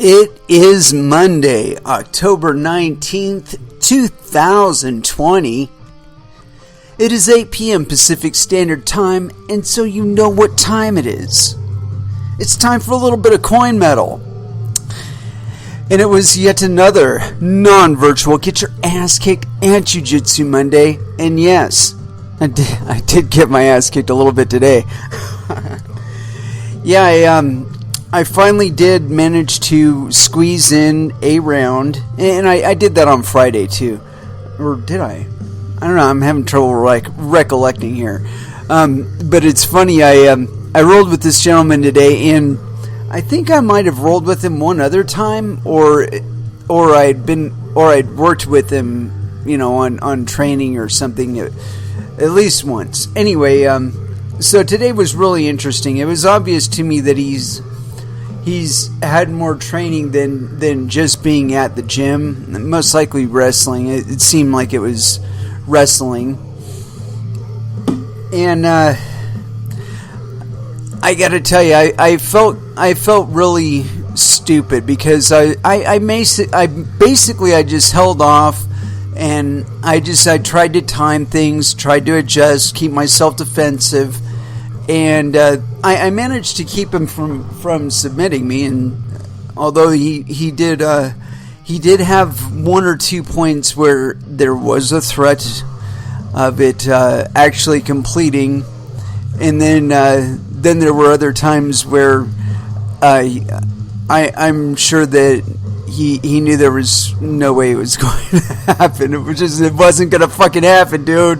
It is Monday, October 19th, 2020. It is 8 p.m. Pacific Standard Time, and so you know what time it is. It's time for a little bit of coin metal. And it was yet another non-virtual Get Your Ass Kicked and Jiu-Jitsu Monday. And yes, I did get my ass kicked a little bit today. I finally did manage to squeeze in a round, and I did that on Friday too. Or did I? I don't know, I'm having trouble recollecting here. But it's funny, I rolled with this gentleman today, and I think I might have rolled with him one other time, or I'd worked with him, on training or something, at least once. Anyway, so today was really interesting. It was obvious to me that he's had more training than just being at the gym. Most likely wrestling. It seemed like it was wrestling. And I got to tell you, I felt really stupid because I basically just held off, and I tried to time things, tried to adjust, keep myself defensive. And I managed to keep him from submitting me, and although he did have one or two points where there was a threat of it actually completing, and then there were other times where I'm sure that he knew there was no way it was going to happen. It wasn't going to fucking happen, dude.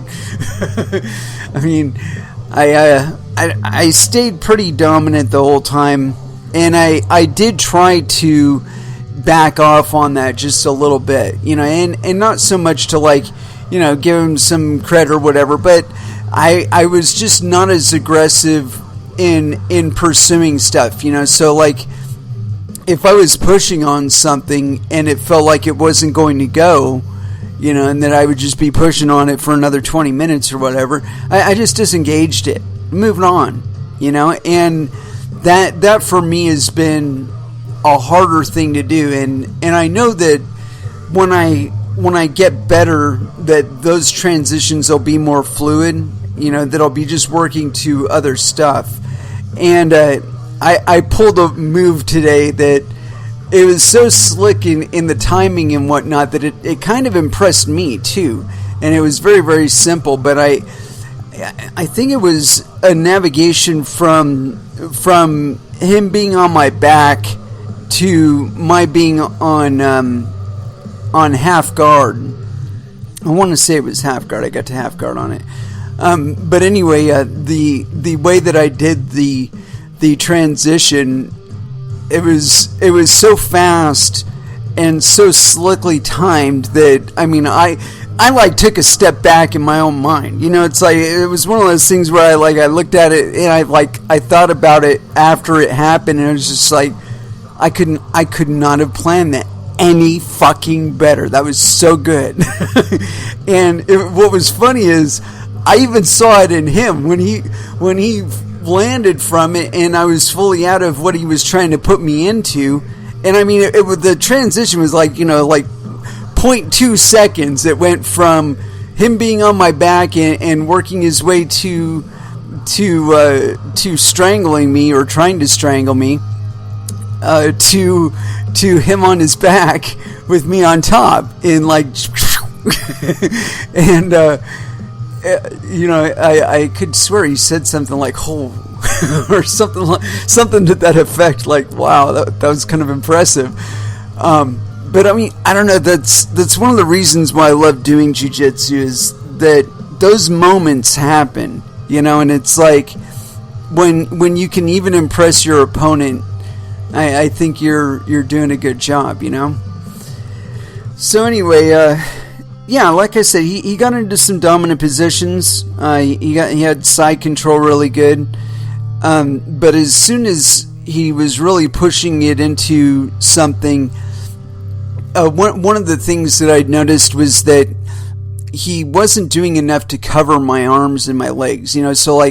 I mean, I stayed pretty dominant the whole time, and I did try to back off on that just a little bit, and not so much to give him some credit or whatever, but I was just not as aggressive in pursuing stuff, so if I was pushing on something and it felt like it wasn't going to go, and that I would just be pushing on it for another 20 minutes or whatever, I just disengaged it. Moving on, and that for me has been a harder thing to do, and I know that when I get better, that those transitions will be more fluid, that I'll be just working to other stuff. And I pulled a move today that it was so slick in the timing and whatnot that it kind of impressed me too, and it was very, very simple, but I think it was a navigation from him being on my back to my being on half guard. I want to say it was half guard. I got to half guard on it. But anyway, the way that I did the transition, it was so fast and so slickly timed that I took a step back in my own mind. It's it was one of those things where I looked at it and I thought about it after it happened, and it was just I could not have planned that any fucking better. That was so good. And what was funny is I even saw it in him when he landed from it, and I was fully out of what he was trying to put me into. And the transition was 0.2 seconds. It went from him being on my back and working his way to strangling me or trying to strangle me, to him on his back with me on top, and and I could swear he said something like "oh" or something to that effect. Wow, that was kind of impressive. But I don't know, that's one of the reasons why I love doing jiu-jitsu, is that those moments happen, and it's when you can even impress your opponent, I think you're doing a good job, So anyway, like I said, he got into some dominant positions. He had side control really good. But as soon as he was really pushing it into something, one of the things that I'd noticed was that he wasn't doing enough to cover my arms and my legs. So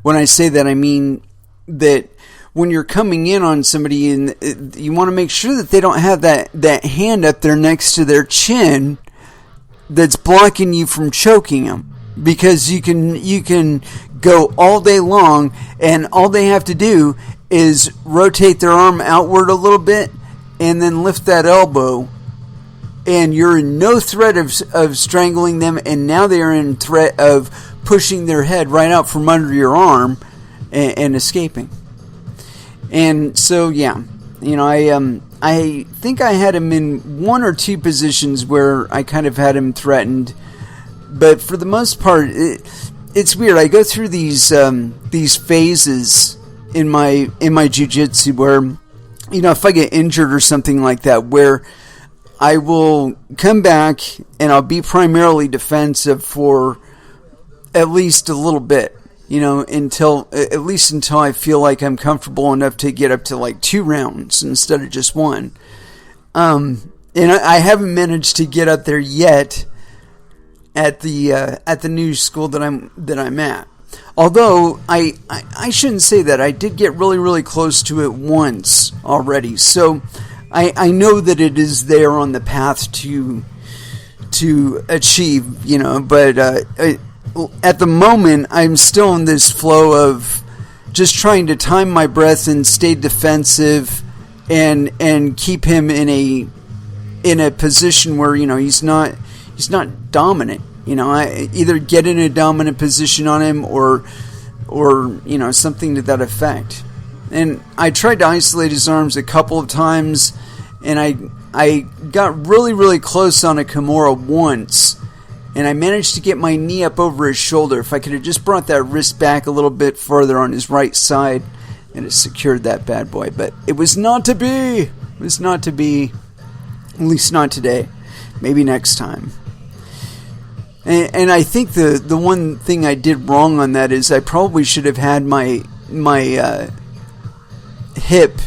when I say that, I mean that when you're coming in on somebody, and you want to make sure that they don't have that hand up there next to their chin that's blocking you from choking them, because you can go all day long, and all they have to do is rotate their arm outward a little bit and then lift that elbow, and you're in no threat of strangling them, and now they are in threat of pushing their head right out from under your arm and escaping. And so, yeah, I think I had him in one or two positions where I kind of had him threatened, but for the most part, it's weird. I go through these phases in my jiu-jitsu where, if I get injured or something like that, where I will come back and I'll be primarily defensive for at least a little bit, until I feel like I'm comfortable enough to get up to like 2 rounds instead of just 1. And I haven't managed to get up there yet at the new school that I'm at. Although I shouldn't say that. I did get really, really close to it once already. So I know that it is there on the path to achieve, but at the moment I'm still in this flow of just trying to time my breath and stay defensive and keep him in a position where, he's not dominant. I either get in a dominant position on him or something to that effect. And I tried to isolate his arms a couple of times, and I got really, really close on a Kimura once, and I managed to get my knee up over his shoulder. If I could have just brought that wrist back a little bit further on his right side, and it secured that bad boy. But it was not to be. It was not to be. At least not today. Maybe next time. And I think the one thing I did wrong on that is I probably should have had my hip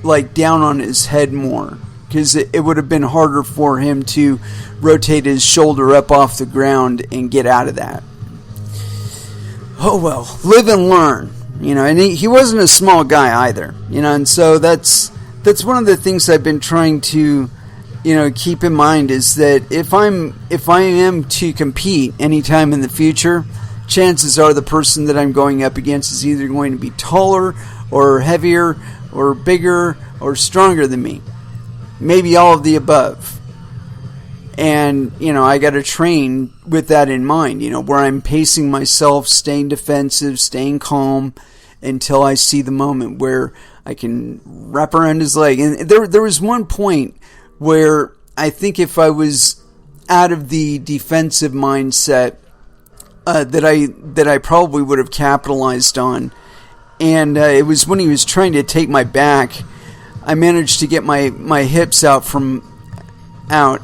like down on his head more, because it would have been harder for him to rotate his shoulder up off the ground and get out of that. Oh well, live and learn, and he wasn't a small guy either, and so that's one of the things I've been trying to keep in mind, is that if I am to compete anytime in the future, chances are the person that I'm going up against is either going to be taller or heavier or bigger or stronger than me. Maybe all of the above. And, I got to train with that in mind, where I'm pacing myself, staying defensive, staying calm until I see the moment where I can wrap around his leg. And there was one point where I think if I was out of the defensive mindset that I probably would have capitalized on, and it was when he was trying to take my back. I managed to get my hips out,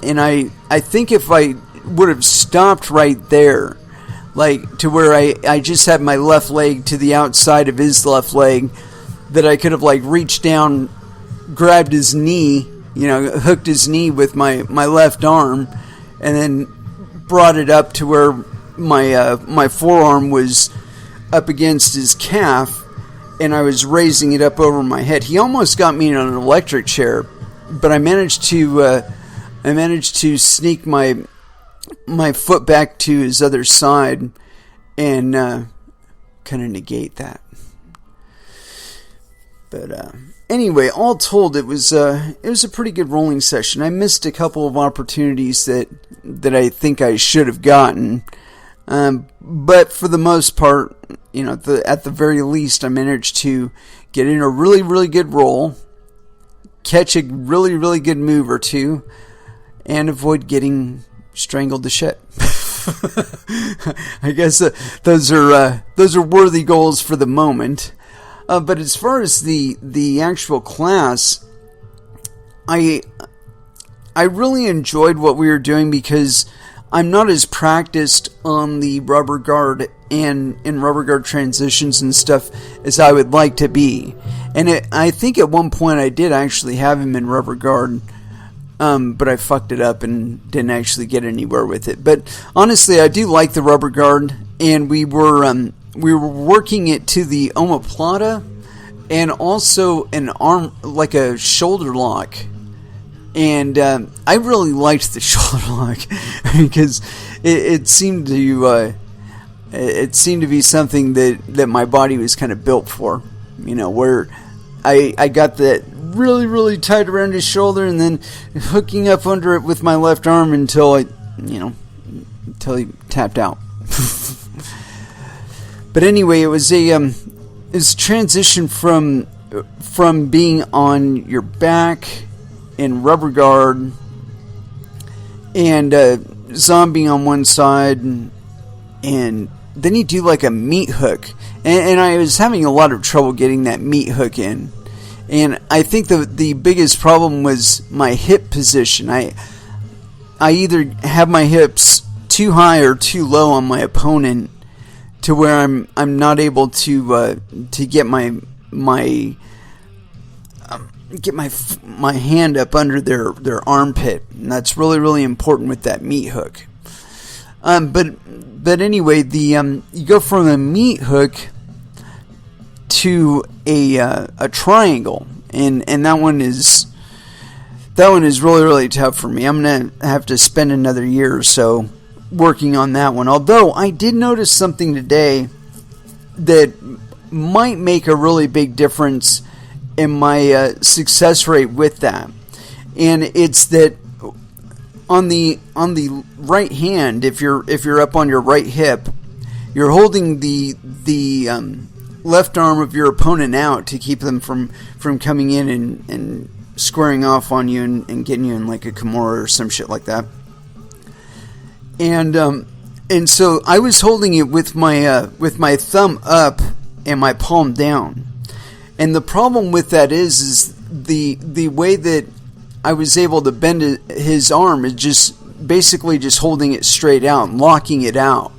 and I think if I would have stopped right there, like to where I just had my left leg to the outside of his left leg, that I could have like reached down, grabbed his knee, hooked his knee with my left arm, and then brought it up to where my forearm was up against his calf, and I was raising it up over my head. He almost got me in an electric chair, but I managed to sneak my foot back to his other side and kind of negate that. But anyway, all told, it was a pretty good rolling session. I missed a couple of opportunities that I think I should have gotten, but for the most part, at the very least, I managed to get in a really, really good roll, catch a really, really good move or two, and avoid getting strangled to shit. I guess those are worthy goals for the moment. But as far as the actual class, I really enjoyed what we were doing, because I'm not as practiced on the rubber guard and in rubber guard transitions and stuff as I would like to be. And I think at one point I did actually have him in rubber guard, but I fucked it up and didn't actually get anywhere with it. But honestly, I do like the rubber guard, and we were working it to the omoplata, and also an arm, like a shoulder lock. And I really liked the shoulder lock because it seemed to be something that my body was kind of built for. Where I got that really, really tight around his shoulder, and then hooking up under it with my left arm until until he tapped out. But anyway, it was a transition from being on your back in rubber guard and zombie on one side, and then you do like a meat hook, and I was having a lot of trouble getting that meat hook in. And I think the biggest problem was my hip position. I either have my hips too high or too low on my opponent, to where I'm not able to get my hand up under their armpit, and that's really, really important with that meat hook. But anyway, you go from a meat hook to a triangle, and that one is really, really tough for me. I'm gonna have to spend another year or so working on that one. Although I did notice something today that might make a really big difference in my success rate with that, and it's that on the right hand, if you're up on your right hip, you're holding the left arm of your opponent out to keep them from coming in and squaring off on you and getting you in like a Kimura or some shit like that. And so I was holding it with my thumb up and my palm down. And the problem with that is the way that I was able to bend his arm is just basically just holding it straight out and locking it out.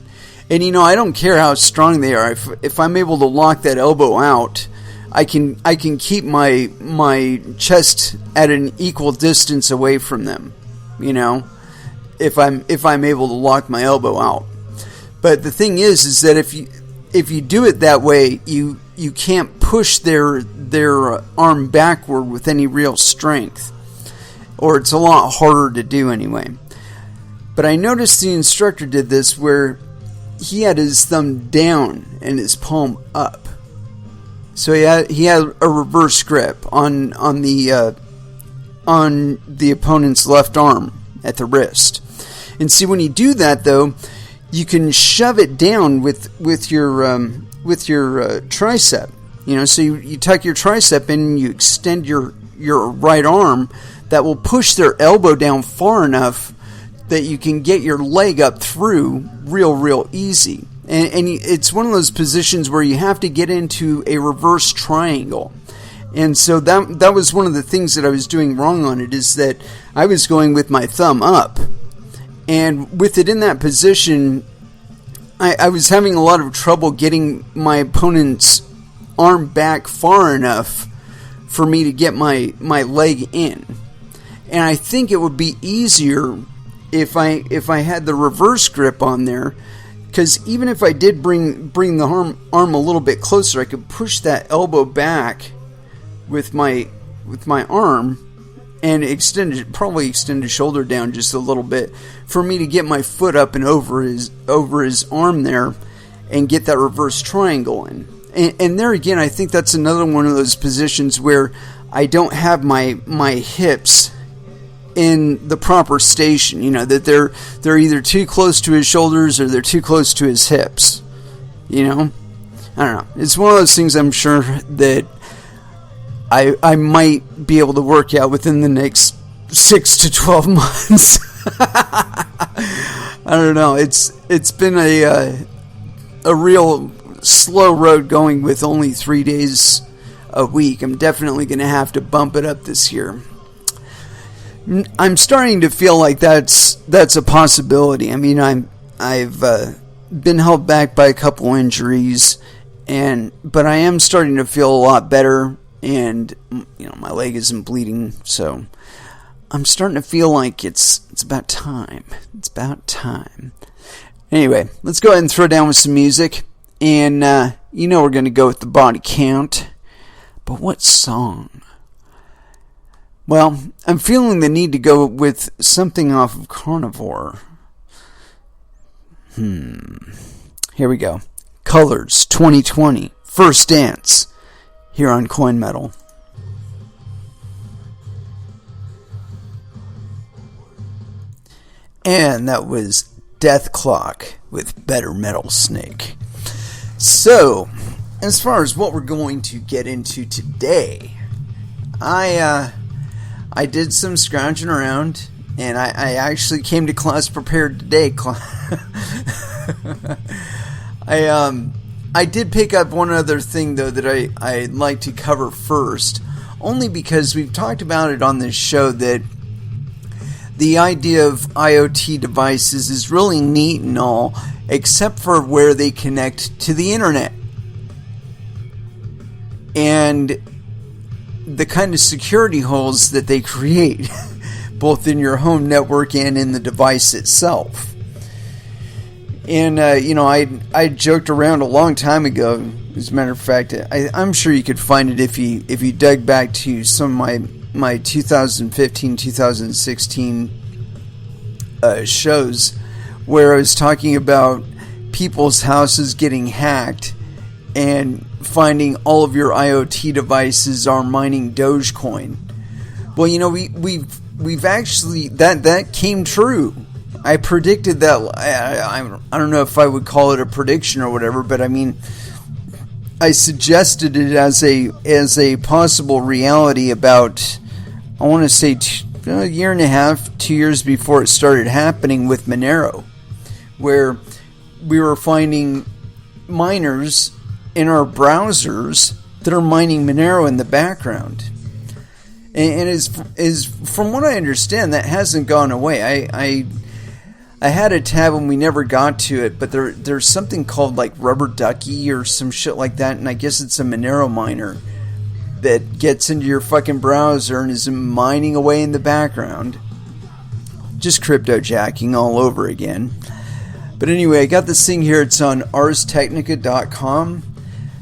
And I don't care how strong they are. If I'm able to lock that elbow out, I can keep my chest at an equal distance away from them. If I'm able to lock my elbow out. But the thing is that if you do it that way, you can't push their arm backward with any real strength, or it's a lot harder to do anyway. But I noticed the instructor did this where he had his thumb down and his palm up, so he had a reverse grip on the opponent's left arm at the wrist. And see, when you do that though, you can shove it down with your tricep. So you tuck your tricep in and you extend your right arm. That will push their elbow down far enough that you can get your leg up through real easy. And it's one of those positions where you have to get into a reverse triangle. And so that was one of the things that I was doing wrong on it, is that I was going with my thumb up. And with it in that position, I was having a lot of trouble getting my opponent's arm back far enough for me to get my leg in. And I think it would be easier if I had the reverse grip on there, because even if I did bring the arm a little bit closer, I could push that elbow back with my arm and probably extend his shoulder down just a little bit for me to get my foot up and over his arm there and get that reverse triangle in. And there again, I think that's another one of those positions where I don't have my hips in the proper station, that they're either too close to his shoulders or they're too close to his hips. I don't know. It's one of those things I'm sure that I might be able to work out within the next 6 to 12 months. I don't know. It's been a real slow road going with only 3 days a week. I'm definitely going to have to bump it up this year. I'm starting to feel like that's a possibility. I mean, I've been held back by a couple injuries, but I am starting to feel a lot better, and my leg isn't bleeding, so I'm starting to feel like it's about time. It's about time. Anyway, let's go ahead and throw down with some music, and we're going to go with the body count But what song? Well, I'm feeling the need to go with something off of Carnivore. Here we go. Colors 2020, First Dance, here on Coin Metal. And that was Death Clock with Better Metal Snake. So, as far as what we're going to get into today, I did some scrounging around, and I actually came to class prepared today. I did pick up one other thing, though, that I'd like to cover first, only because we've talked about it on this show, that the idea of IoT devices is really neat and all, except for where they connect to the internet. And the kind of security holes that they create, both in your home network and in the device itself. And, I joked around a long time ago. As a matter of fact, I'm sure you could find it if you dug back to some of my 2015, 2016 shows, where I was talking about people's houses getting hacked and finding all of your IoT devices are mining Dogecoin. Well, we've actually, that came true. I predicted that. I don't know if I would call it a prediction or whatever, but I mean, I suggested it as a possible reality about, I want to say, a year and a half, 2 years before it started happening with Monero, where we were finding miners in our browsers that are mining Monero in the background. And is from what I understand, that hasn't gone away. I had a tab and we never got to it, but there's something called like Rubber Ducky or some shit like that, and I guess it's a Monero miner that gets into your fucking browser and is mining away in the background. Just cryptojacking all over again. But anyway, I got this thing here. It's on arstechnica.com.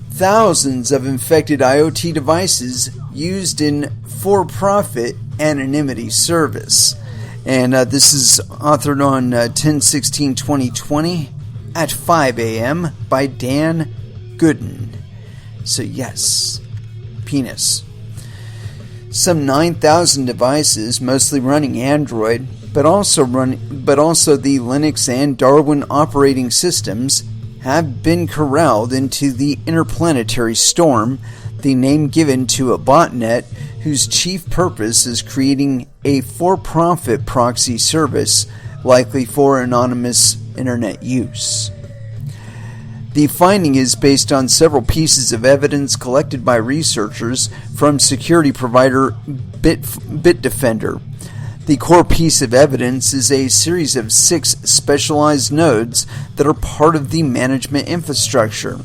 Thousands of infected IoT devices used in for-profit anonymity service. And this is authored on 10/16/2020 at 5 a.m. by Dan Gooden. So yes, penis. Some 9,000 devices, mostly running Android, but also the Linux and Darwin operating systems, have been corralled into the interplanetary storm, the name given to a botnet whose chief purpose is creating a for-profit proxy service, likely for anonymous internet use. The finding is based on several pieces of evidence collected by researchers from security provider Bitdefender. The core piece of evidence is a series of 6 specialized nodes that are part of the management infrastructure.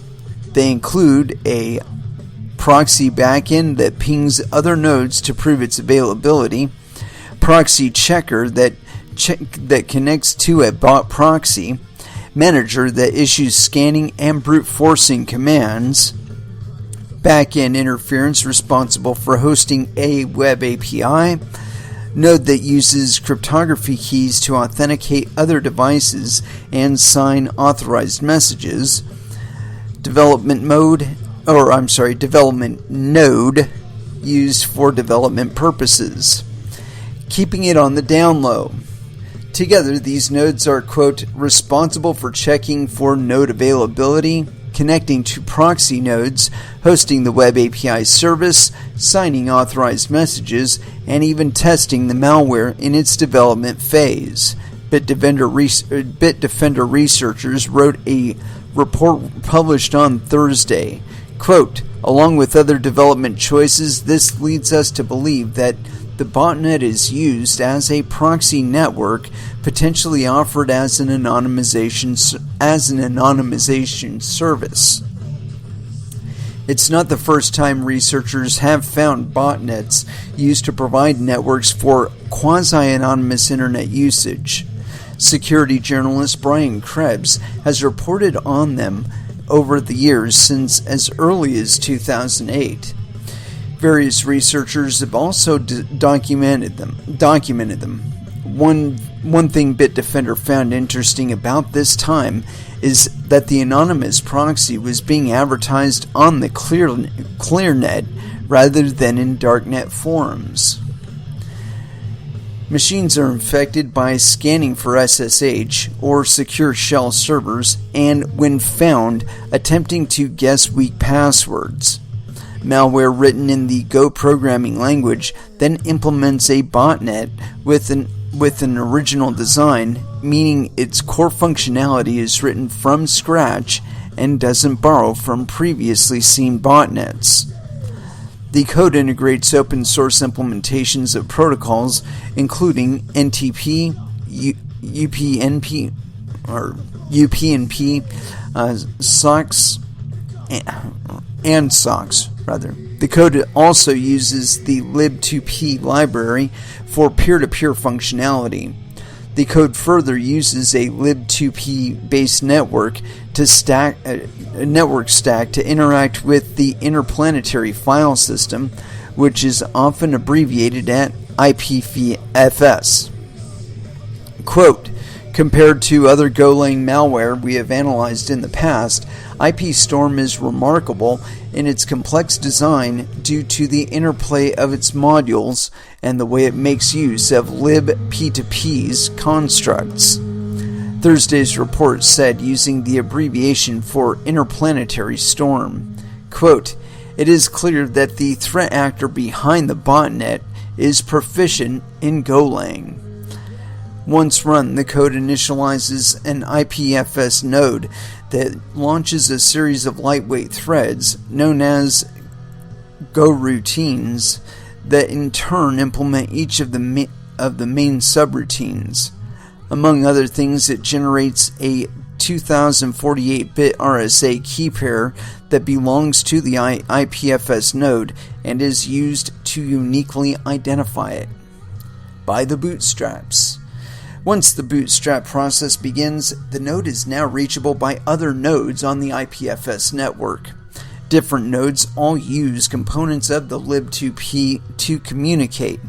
They include a proxy backend that pings other nodes to prove its availability, proxy checker that connects to a bot proxy, manager that issues scanning and brute forcing commands, backend interference responsible for hosting a web API, node that uses cryptography keys to authenticate other devices and sign authorized messages, development node used for development purposes, keeping it on the down low. Together, these nodes are, quote, responsible for checking for node availability, connecting to proxy nodes, hosting the web API service, signing authorized messages, and even testing the malware in its development phase. Bitdefender researchers wrote a report published on Thursday. Quote, along with other development choices, this leads us to believe that the botnet is used as a proxy network, potentially offered as an anonymization service. It's not the first time researchers have found botnets used to provide networks for quasi-anonymous internet usage. Security journalist Brian Krebs has reported on them over the years since as early as 2008. Various researchers have also documented them. One thing Bitdefender found interesting about this time is that the anonymous proxy was being advertised on the ClearNet rather than in darknet forums. Machines are infected by scanning for SSH or secure shell servers and, when found, attempting to guess weak passwords. Malware written in the Go programming language then implements a botnet with an original design, meaning its core functionality is written from scratch and doesn't borrow from previously seen botnets. The code integrates open source implementations of protocols including NTP, UPnP, SOCKS, and SOCKS. The code also uses the lib2p library for peer-to-peer functionality. The code further uses a lib2p based network stack to interact with the interplanetary file system, which is often abbreviated at IPFS. Quote, compared to other Golang malware we have analyzed in the past, IP Storm is remarkable in its complex design due to the interplay of its modules and the way it makes use of libp2p's constructs. Thursday's report said, using the abbreviation for Interplanetary Storm, quote, it is clear that the threat actor behind the botnet is proficient in Golang. Once run, the code initializes an IPFS node that launches a series of lightweight threads known as Go routines that in turn implement each of the main subroutines. Among other things, it generates a 2048-bit RSA key pair that belongs to the IPFS node and is used to uniquely identify it. By the bootstraps. Once the bootstrap process begins, the node is now reachable by other nodes on the IPFS network. Different nodes all use components of the lib2p to communicate.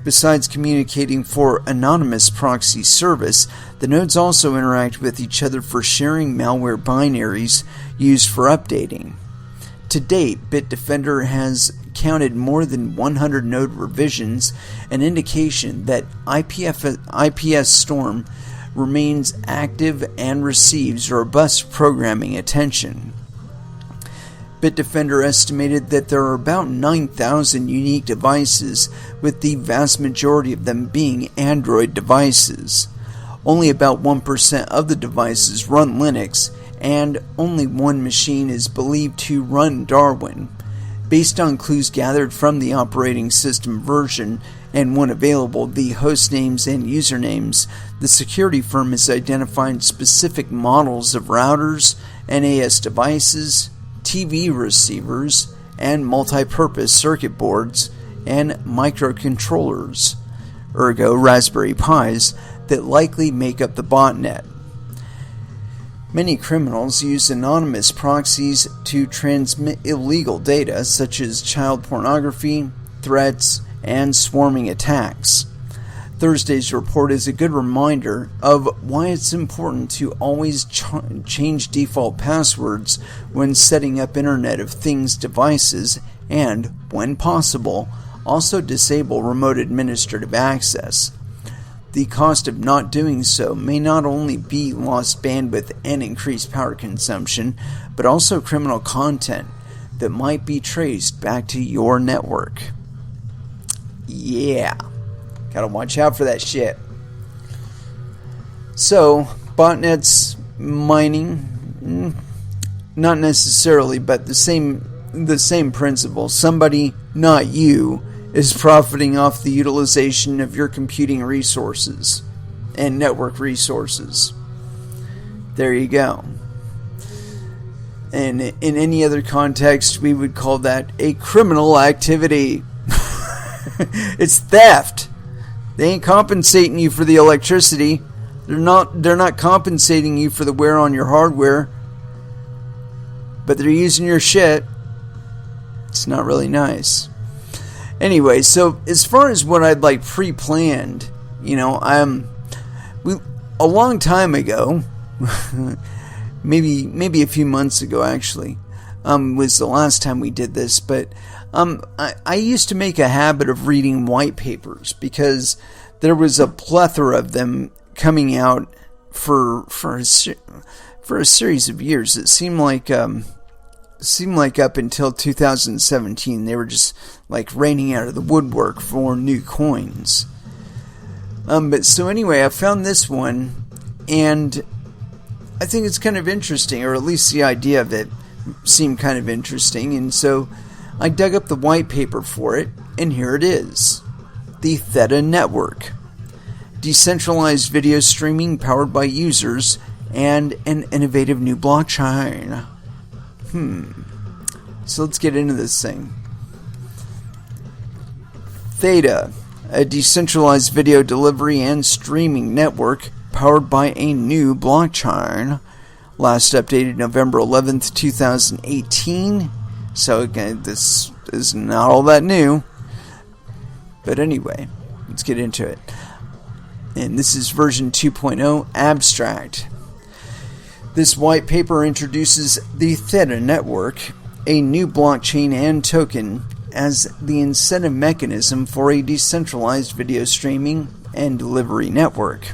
Besides communicating for anonymous proxy service, the nodes also interact with each other for sharing malware binaries used for updating. To date, Bitdefender has counted more than 100 node revisions, an indication that IPS Storm remains active and receives robust programming attention. Bitdefender estimated that there are about 9,000 unique devices, with the vast majority of them being Android devices. Only about 1% of the devices run Linux, and only one machine is believed to run Darwin. Based on clues gathered from the operating system version and when available, the host names and usernames, the security firm has identified specific models of routers, NAS devices, TV receivers, and multi-purpose circuit boards and microcontrollers, ergo Raspberry Pis, that likely make up the botnet. Many criminals use anonymous proxies to transmit illegal data such as child pornography, threats, and swarming attacks. Thursday's report is a good reminder of why it's important to always change default passwords when setting up Internet of Things devices and, when possible, also disable remote administrative access. The cost of not doing so may not only be lost bandwidth and increased power consumption, but also criminal content that might be traced back to your network. Yeah, gotta watch out for that shit. So, botnets, mining, not necessarily, but the same principle. Somebody, not you, is profiting off the utilization of your computing resources and network resources. There you go. And in any other context, we would call that a criminal activity. It's theft. They ain't compensating you for the electricity. They're not compensating you for the wear on your hardware. But they're using your shit. It's not really nice. Anyway, so as far as what I'd like pre-planned, a long time ago, maybe a few months ago actually, was the last time we did this, but I used to make a habit of reading white papers because there was a plethora of them coming out for a series of years. It seemed like up until 2017 they were just like raining out of the woodwork for new coins. But so anyway, I found this one, and I think it's kind of interesting, or at least the idea of it seemed kind of interesting, and so I dug up the white paper for it, and here it is. The Theta Network. Decentralized video streaming powered by users and an innovative new blockchain. So let's get into this thing. Theta, a decentralized video delivery and streaming network powered by a new blockchain. Last updated November 11th, 2018. So again, this is not all that new. But anyway, let's get into it. And this is version 2.0 Abstract. This white paper introduces the Theta Network, a new blockchain and token, as the incentive mechanism for a decentralized video streaming and delivery network.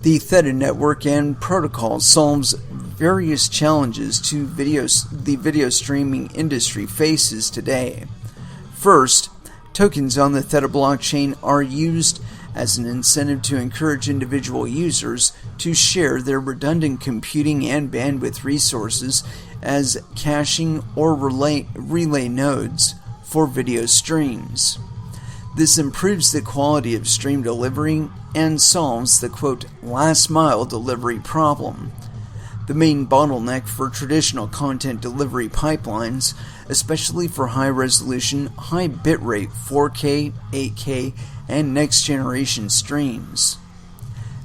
The Theta Network and protocol solves various challenges the video streaming industry faces today. First, tokens on the Theta blockchain are used as an incentive to encourage individual users to share their redundant computing and bandwidth resources as caching or relay nodes for video streams. This improves the quality of stream delivery and solves the, quote, last mile delivery problem, the main bottleneck for traditional content delivery pipelines, especially for high-resolution, high-bitrate 4K, 8K, and next-generation streams.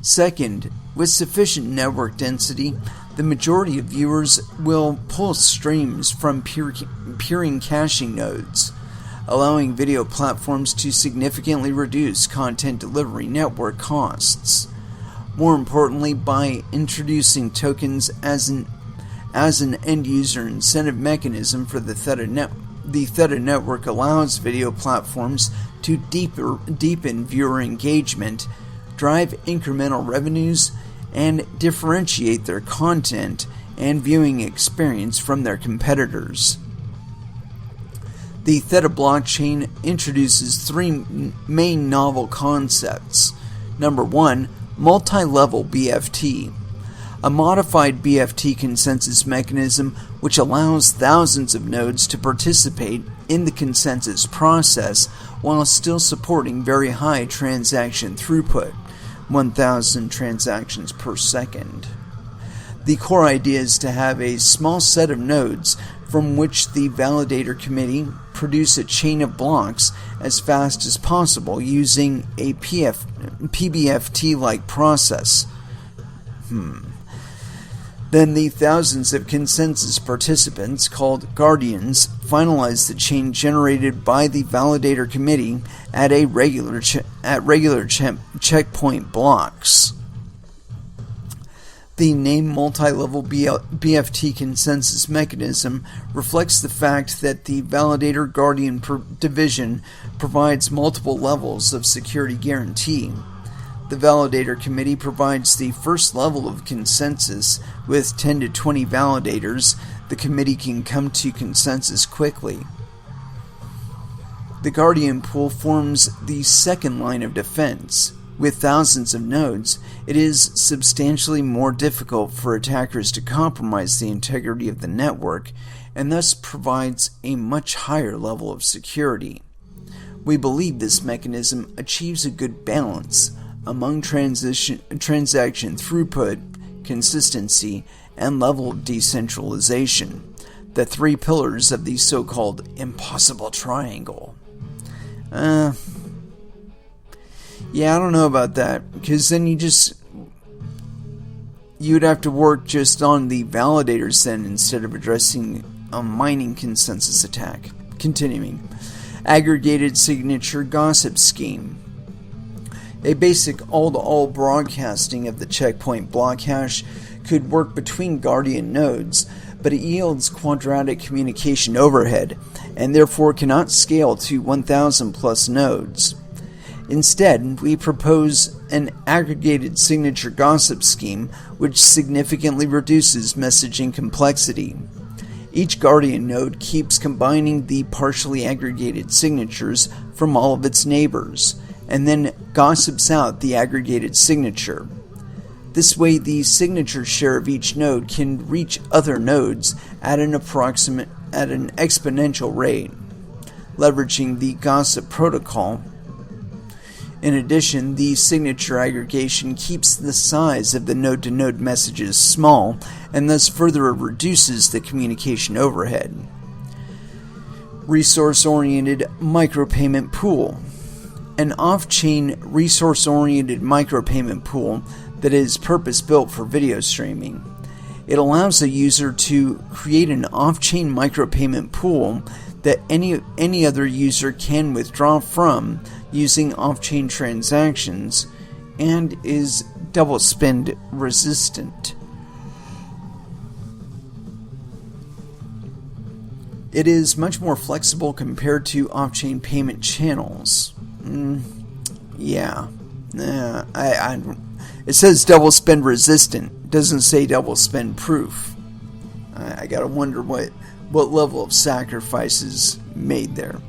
Second, with sufficient network density, the majority of viewers will pull streams from peering caching nodes, allowing video platforms to significantly reduce content delivery network costs. More importantly, by introducing tokens as an end-user incentive mechanism for the Theta Network allows video platforms to deepen viewer engagement, drive incremental revenues, and differentiate their content and viewing experience from their competitors. The Theta blockchain introduces three main novel concepts. Number one, multi-level BFT, a modified BFT consensus mechanism which allows thousands of nodes to participate in the consensus process while still supporting very high transaction throughput, 1,000 transactions per second. The core idea is to have a small set of nodes from which the validator committee produce a chain of blocks as fast as possible using a PBFT-like process. Then the thousands of consensus participants, called guardians, finalize the chain generated by the validator committee at regular checkpoint blocks. The name multi-level BFT consensus mechanism reflects the fact that the validator guardian division provides multiple levels of security guarantee. The validator committee provides the first level of consensus. With 10 to 20 validators, the committee can come to consensus quickly. The guardian pool forms the second line of defense. With thousands of nodes, it is substantially more difficult for attackers to compromise the integrity of the network, and thus provides a much higher level of security. We believe this mechanism achieves a good balance among transaction throughput, consistency, and level of decentralization, the three pillars of the so-called impossible triangle. Yeah, I don't know about that, because then you'd have to work just on the validators then instead of addressing a mining consensus attack. Continuing. aggregated signature gossip scheme. A basic all-to-all broadcasting of the checkpoint block hash could work between Guardian nodes, but it yields quadratic communication overhead, and therefore cannot scale to 1,000 plus nodes. Instead, we propose an aggregated signature gossip scheme which significantly reduces messaging complexity. Each Guardian node keeps combining the partially aggregated signatures from all of its neighbors, and then gossips out the aggregated signature. This way, the signature share of each node can reach other nodes at an exponential rate, leveraging the gossip protocol. In addition, the signature aggregation keeps the size of the node-to-node messages small and thus further reduces the communication overhead. Resource-oriented micropayment pool. An off-chain resource-oriented micropayment pool that is purpose-built for video streaming. It allows a user to create an off-chain micropayment pool that any other user can withdraw from using off-chain transactions and is double spend resistant. It is much more flexible compared to off-chain payment channels. It says double spend resistant. It doesn't say double spend proof. I gotta wonder what level of sacrifice is made there.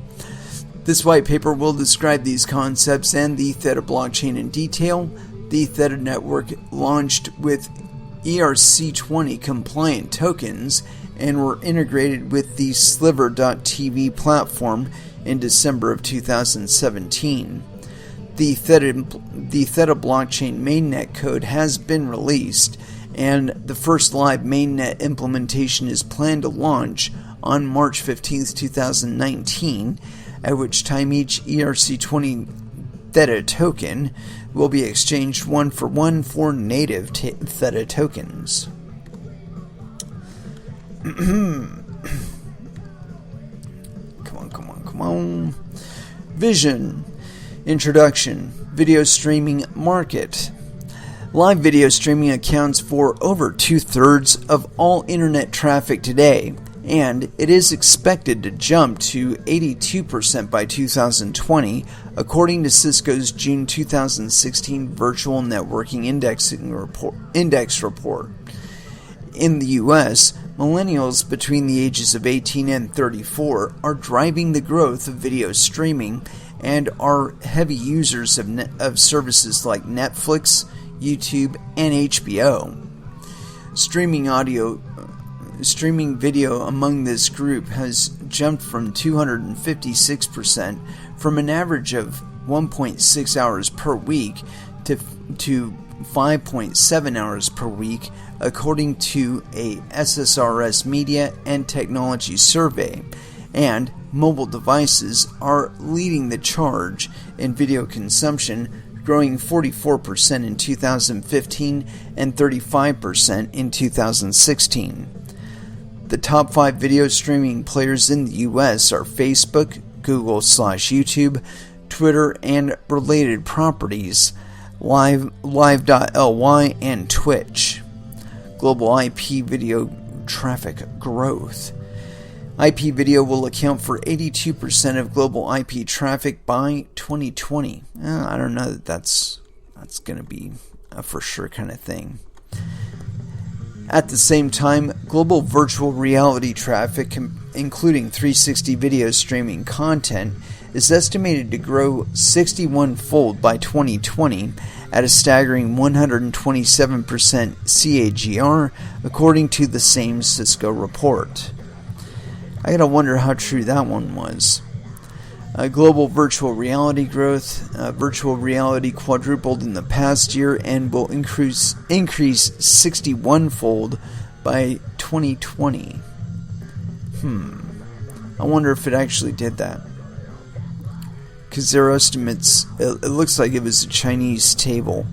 This white paper will describe these concepts and the Theta blockchain in detail. The Theta network launched with ERC20 compliant tokens and were integrated with the Sliver.tv platform in December of 2017. The Theta blockchain mainnet code has been released, and the first live mainnet implementation is planned to launch on March 15, 2019, at which time each ERC20 Theta token will be exchanged one for native Theta tokens. Come on. Vision. Introduction. Video streaming market. Live video streaming accounts for over 2/3 of all internet traffic today, and it is expected to jump to 82% by 2020, according to Cisco's June 2016 Virtual Networking Index report. In the U.S., millennials between the ages of 18 and 34 are driving the growth of video streaming and are heavy users of services like Netflix, YouTube, and HBO. Streaming video among this group has jumped from 256% from an average of 1.6 hours per week to 5.7 hours per week, according to a SSRS Media and Technology survey, and mobile devices are leading the charge in video consumption, growing 44% in 2015 and 35% in 2016. The top 5 video streaming players in the US are Facebook, Google/YouTube, Twitter, and related properties, Live.ly, and Twitch. Global IP video traffic growth. IP video will account for 82% of global IP traffic by 2020. I don't know that that's going to be a for sure kind of thing. At the same time, global virtual reality traffic, including 360 video streaming content, is estimated to grow 61-fold by 2020 at a staggering 127% CAGR, according to the same Cisco report. I gotta wonder how true that one was. Global virtual reality growth. Virtual reality quadrupled in the past year and will increase 61-fold by 2020. I wonder if it actually did that. Because their estimates, it looks like it was a Chinese table.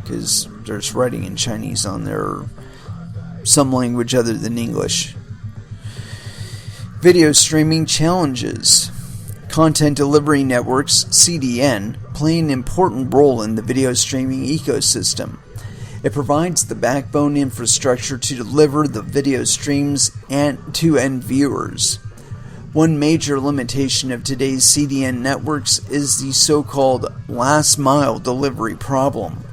Because there's writing in Chinese on there, or some language other than English. Video streaming challenges. Content delivery networks, CDN, play an important role in the video streaming ecosystem. It provides the backbone infrastructure to deliver the video streams to end viewers. One major limitation of today's CDN networks is the so-called last mile delivery problem.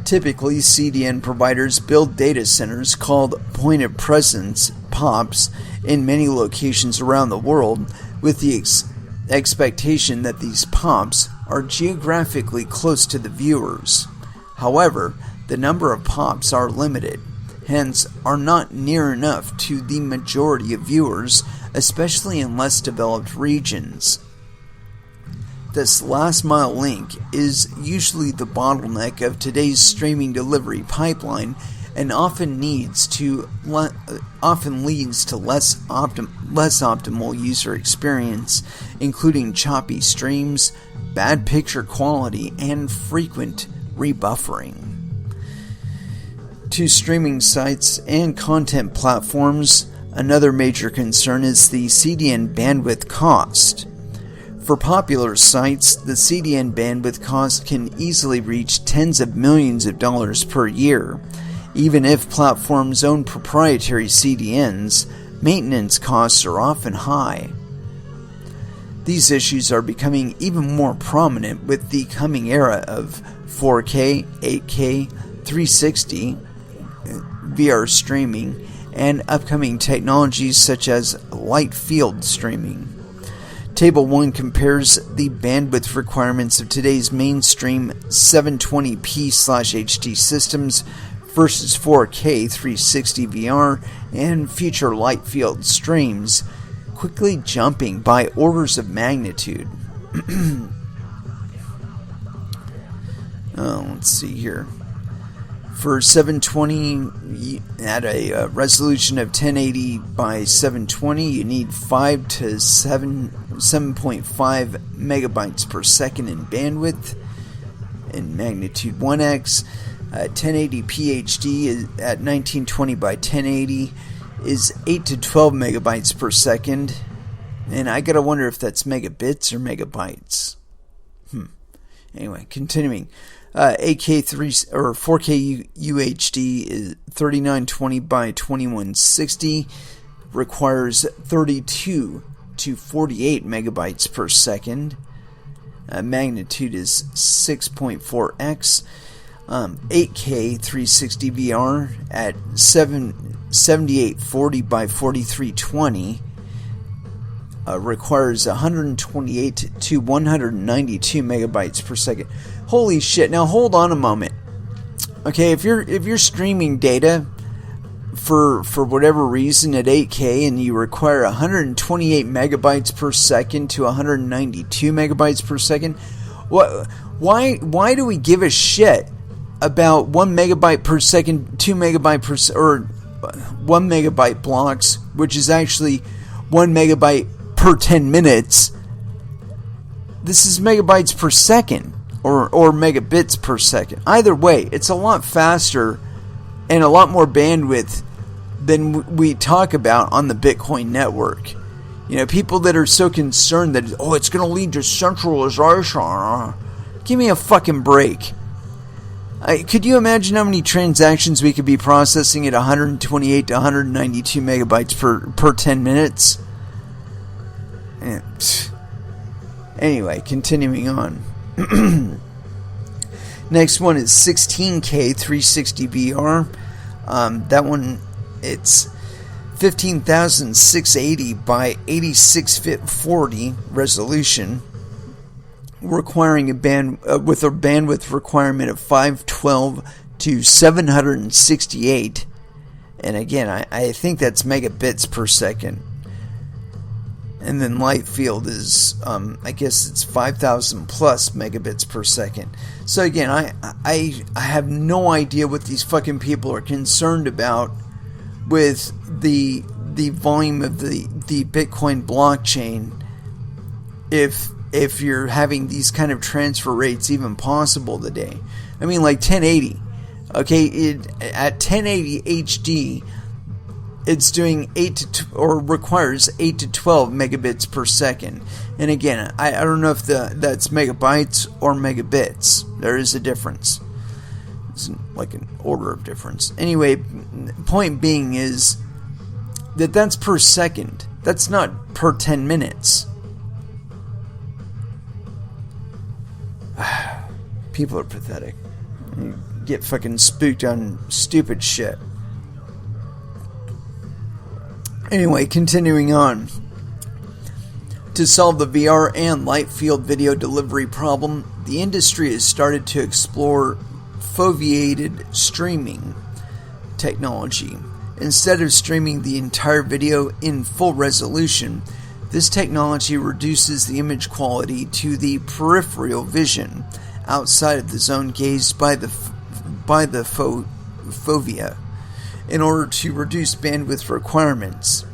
Typically, CDN providers build data centers called point of presence POPs in many locations around the world with the expectation that these POPs are geographically close to the viewers. However, the number of POPs are limited, hence are not near enough to the majority of viewers, especially in less developed regions. This last mile link is usually the bottleneck of today's streaming delivery pipeline and often leads to less optimal user experience, including choppy streams, bad picture quality, and frequent rebuffering. To streaming sites and content platforms, another major concern is the CDN bandwidth cost. For popular sites, the CDN bandwidth cost can easily reach tens of millions of dollars per year. Even if platforms own proprietary CDNs, maintenance costs are often high. These issues are becoming even more prominent with the coming era of 4K, 8K, 360 VR streaming, and upcoming technologies such as light field streaming. Table 1 compares the bandwidth requirements of today's mainstream 720p/HD systems versus 4K 360 VR and future light field streams, quickly jumping by orders of magnitude. Let's see here. For 720 at a resolution of 1080 by 720, you need 5 to 7.5 megabytes per second in bandwidth in magnitude 1x. 1080p HD is at 1920 by 1080 is 8 to 12 megabytes per second, and I gotta wonder if that's megabits or megabytes. Anyway, continuing. 8K or 4K UHD is 3920 by 2160, requires 32 to 48 megabytes per second. Magnitude is 6.4x. 8K 360 VR at 7840 by 4320 requires 128 to 192 megabytes per second. Holy shit! Now hold on a moment. Okay, if you're streaming data for whatever reason at 8K and you require 128 megabytes per second to 192 megabytes per second, why do we give a shit about 1 megabyte per second, 2 megabyte per or 1 megabyte blocks, which is actually 1 megabyte per 10 minutes? This is megabytes per second or megabits per second. Either way, it's a lot faster and a lot more bandwidth than we talk about on the Bitcoin network. You know, people that are so concerned that, it's going to lead to centralization. Give me a fucking break. Could you imagine how many transactions we could be processing at 128 to 192 megabytes per 10 minutes? Anyway, continuing on. Next one is 16K 360 VR. That one, it's 15,680 by 8640 resolution, requiring with a bandwidth requirement of 512 to 768, and again, I think that's megabits per second. And then light field is, I guess it's 5,000 plus megabits per second. So again, I have no idea what these fucking people are concerned about with the volume of the Bitcoin blockchain. If you're having these kind of transfer rates even possible today. I mean, like 1080. Okay, at 1080 HD, it's doing requires 8 to 12 megabits per second. And again, I don't know if that's megabytes or megabits. There is a difference. It's like an order of difference. Anyway, point being is that's per second. That's not per 10 minutes. People are pathetic. You get fucking spooked on stupid shit. Anyway, continuing on. To solve the VR and light field video delivery problem, the industry has started to explore foveated streaming technology. Instead of streaming the entire video in full resolution, this technology reduces the image quality to the peripheral vision outside of the zone gazed by the fovea in order to reduce bandwidth requirements.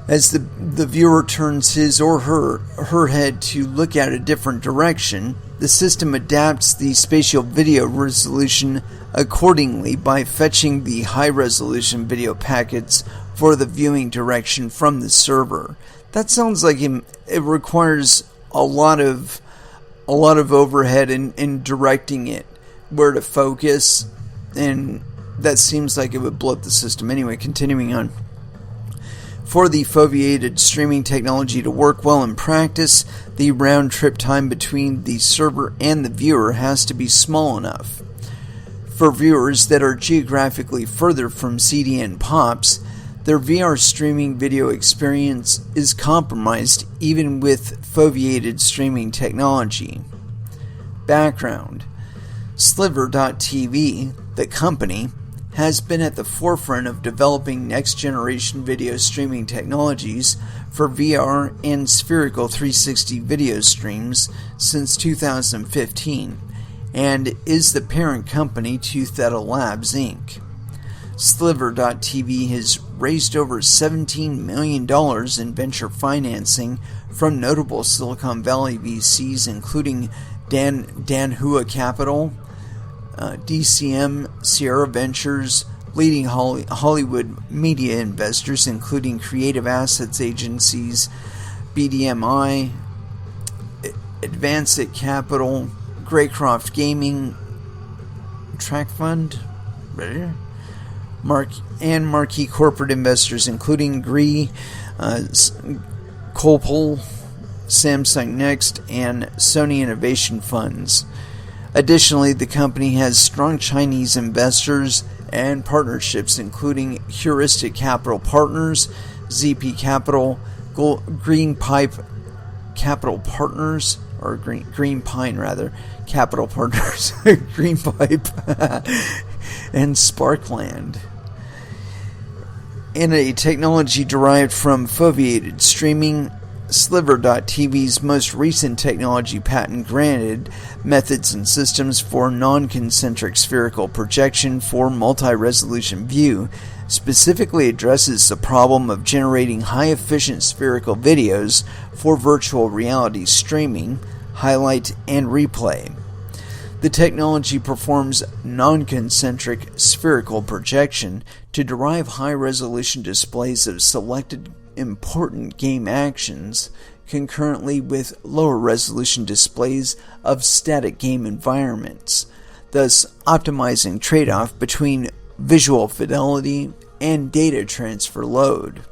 As the viewer turns his or her head to look at a different direction, the system adapts the spatial video resolution accordingly by fetching the high-resolution video packets for the viewing direction from the server. That sounds like it requires a lot of overhead in directing it, where to focus, and that seems like it would blow up the system. Anyway, continuing on. For the foveated streaming technology to work well in practice, the round-trip time between the server and the viewer has to be small enough. For viewers that are geographically further from CDN POPs, their VR streaming video experience is compromised even with foveated streaming technology. Background: Sliver.tv, the company, has been at the forefront of developing next-generation video streaming technologies for VR and spherical 360 video streams since 2015, and is the parent company to Theta Labs, Inc. Sliver.tv has raised over $17 million in venture financing from notable Silicon Valley VCs, including Danhua Capital, DCM, Sierra Ventures, leading Hollywood media investors, including creative assets agencies, BDMI, Advanced Capital, Greycroft Gaming, Track Fund, and marquee corporate investors, including Gree, Copal, Samsung Next, and Sony Innovation Funds. Additionally, the company has strong Chinese investors and partnerships, including Heuristic Capital Partners, ZP Capital, Green Pipe Capital Partners, or Green Pine rather, Capital Partners, Green Pipe, and Sparkland. In a technology derived from foveated streaming, Sliver.tv's most recent technology patent granted, Methods and Systems for Non-Concentric Spherical Projection for Multi-Resolution View, specifically addresses the problem of generating high-efficient spherical videos for virtual reality streaming, highlight, and replay. The technology performs non-concentric spherical projection to derive high-resolution displays of selected important game actions concurrently with lower-resolution displays of static game environments, thus optimizing trade-off between visual fidelity and data transfer load.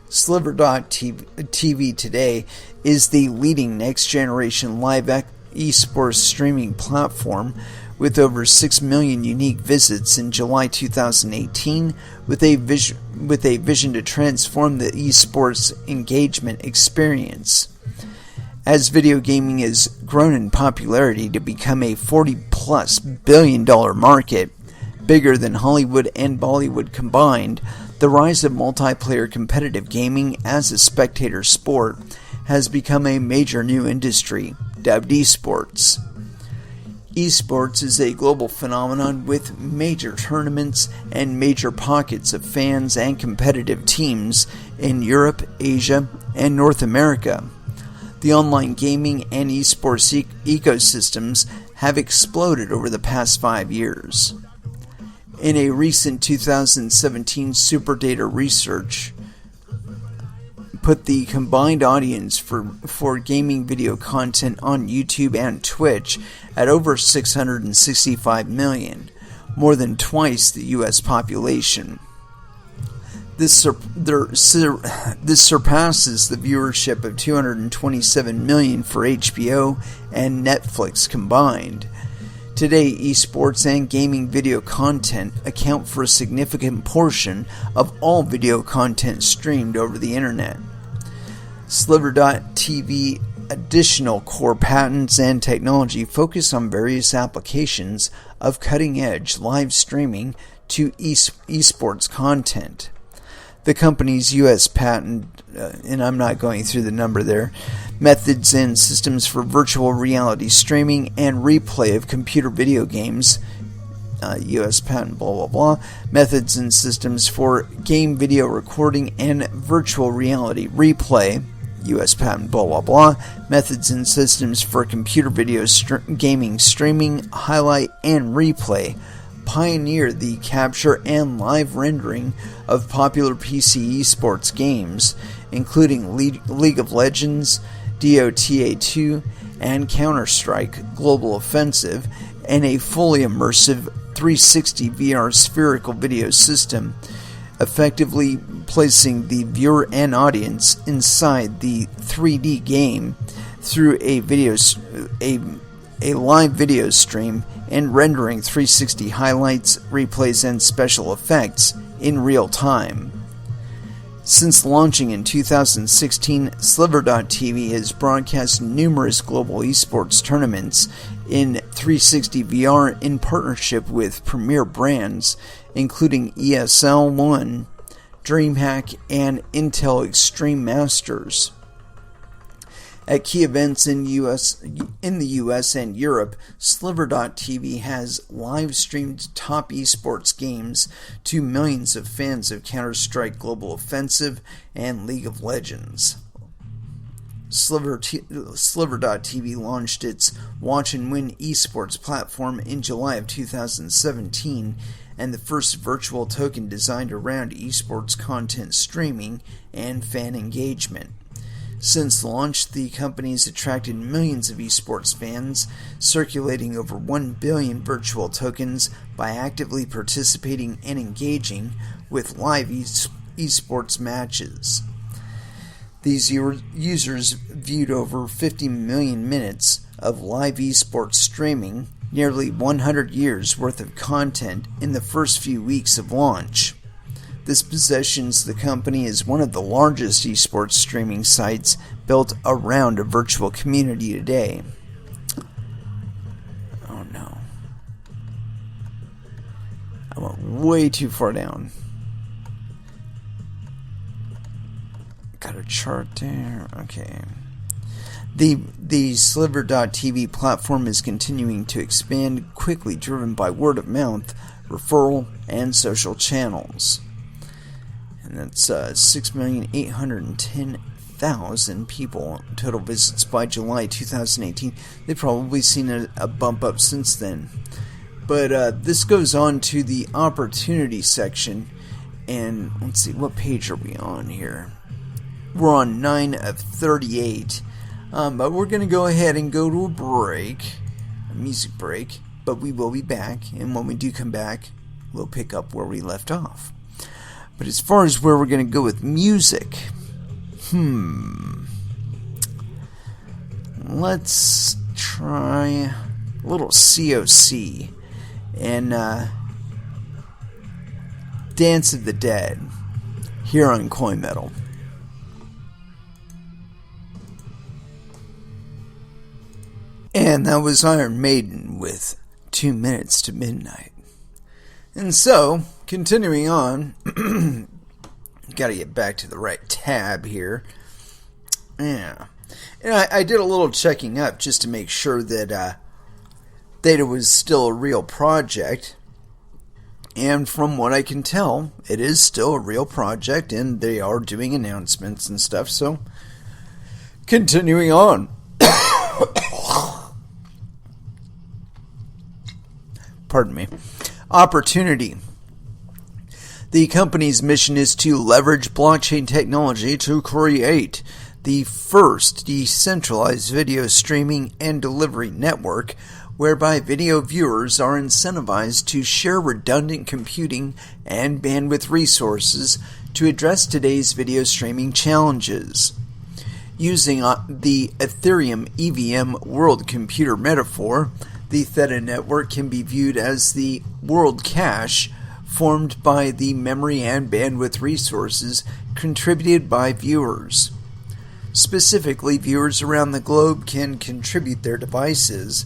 Sliver.tv today is the leading next-generation live esports streaming platform with over 6 million unique visits in July 2018, with a vision to transform the esports engagement experience. As video gaming has grown in popularity to become a $40+ billion market, bigger than Hollywood and Bollywood combined, the rise of multiplayer competitive gaming as a spectator sport has become a major new industry, dubbed esports. Esports is a global phenomenon with major tournaments and major pockets of fans and competitive teams in Europe, Asia, and North America. The online gaming and esports ecosystems have exploded over the past 5 years. In a recent 2017 Superdata research, put the combined audience for gaming video content on YouTube and Twitch at over 665 million, more than twice the U.S. population. This surpasses the viewership of 227 million for HBO and Netflix combined. Today, esports and gaming video content account for a significant portion of all video content streamed over the internet. Sliver.tv additional core patents and technology focus on various applications of cutting-edge live streaming to esports content. The company's U.S. patent, and I'm not going through the number there, methods and systems for virtual reality streaming and replay of computer video games, U.S. patent, blah, blah, blah, methods and systems for game video recording and virtual reality replay, U.S. patent, blah, blah, blah, methods and systems for computer video gaming streaming, highlight, and replay, pioneered the capture and live rendering of popular PC esports games, including League of Legends, Dota 2, and Counter-Strike Global Offensive, and a fully immersive 360 VR spherical video system, effectively placing the viewer and audience inside the 3D game through a live video stream and rendering 360 highlights, replays, and special effects in real time. Since launching in 2016, Sliver.tv has broadcast numerous global esports tournaments in 360 VR in partnership with premier brands, including ESL One, DreamHack, and Intel Extreme Masters. At key events in the US and Europe, Sliver.tv has live-streamed top esports games to millions of fans of Counter-Strike Global Offensive and League of Legends. Sliver.tv launched its Watch and Win esports platform in July of 2017, and the first virtual token designed around esports content streaming and fan engagement. Since launch, the company has attracted millions of esports fans, circulating over 1 billion virtual tokens by actively participating and engaging with live esports matches. These users viewed over 50 million minutes of live esports streaming, nearly 100 years worth of content in the first few weeks of launch. This positions the company as one of the largest esports streaming sites built around a virtual community today. Oh no. I went way too far down. Got a chart there. Okay. The Sliver.tv platform is continuing to expand quickly, driven by word of mouth, referral, and social channels. And that's 6,810,000 people total visits by July 2018. They've probably seen a bump up since then. But this goes on to the opportunity section. And let's see, what page are we on here? We're on 9 of 38. But we're going to go ahead and go to a break, a music break. But we will be back. And when we do come back, we'll pick up where we left off. But as far as where we're going to go with music, let's try a little COC and Dance of the Dead here on Coin Metal. And that was Iron Maiden with 2 Minutes to Midnight. And so, continuing on, got to get back to the right tab here. Yeah. And I did a little checking up just to make sure that Theta was still a real project. And from what I can tell, it is still a real project, and they are doing announcements and stuff. So, continuing on. Pardon me. Opportunity. The company's mission is to leverage blockchain technology to create the first decentralized video streaming and delivery network whereby video viewers are incentivized to share redundant computing and bandwidth resources to address today's video streaming challenges. Using the Ethereum EVM world computer metaphor, the Theta network can be viewed as the world cache formed by the memory and bandwidth resources contributed by viewers. Specifically, viewers around the globe can contribute their devices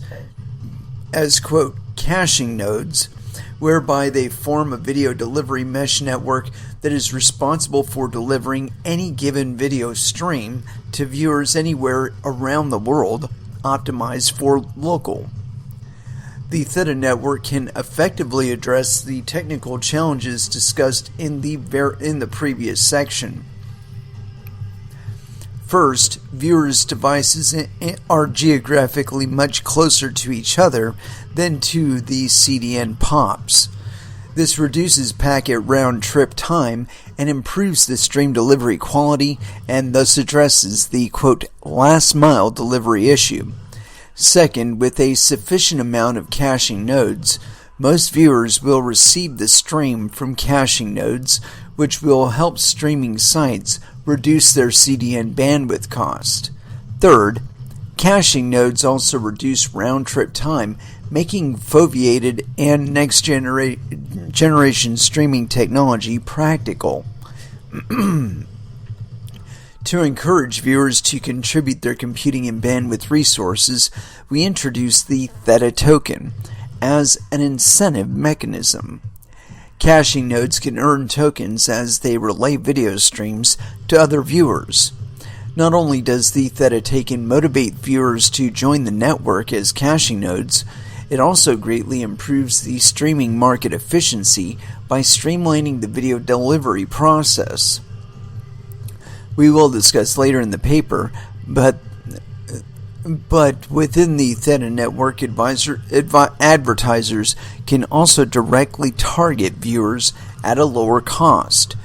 as, quote, caching nodes, whereby they form a video delivery mesh network that is responsible for delivering any given video stream to viewers anywhere around the world, optimized for local. The Theta network can effectively address the technical challenges discussed in the previous section. First, viewers' devices are geographically much closer to each other than to the CDN POPs. This reduces packet round-trip time and improves the stream delivery quality and thus addresses the, quote, last-mile delivery issue. Second, with a sufficient amount of caching nodes, most viewers will receive the stream from caching nodes, which will help streaming sites reduce their CDN bandwidth cost. Third, caching nodes also reduce round-trip time, making foveated and next-generation streaming technology practical. To encourage viewers to contribute their computing and bandwidth resources, we introduced the Theta token as an incentive mechanism. Caching nodes can earn tokens as they relay video streams to other viewers. Not only does the Theta token motivate viewers to join the network as caching nodes, it also greatly improves the streaming market efficiency by streamlining the video delivery process. We will discuss later in the paper, but within the Theta network, advertisers can also directly target viewers at a lower cost.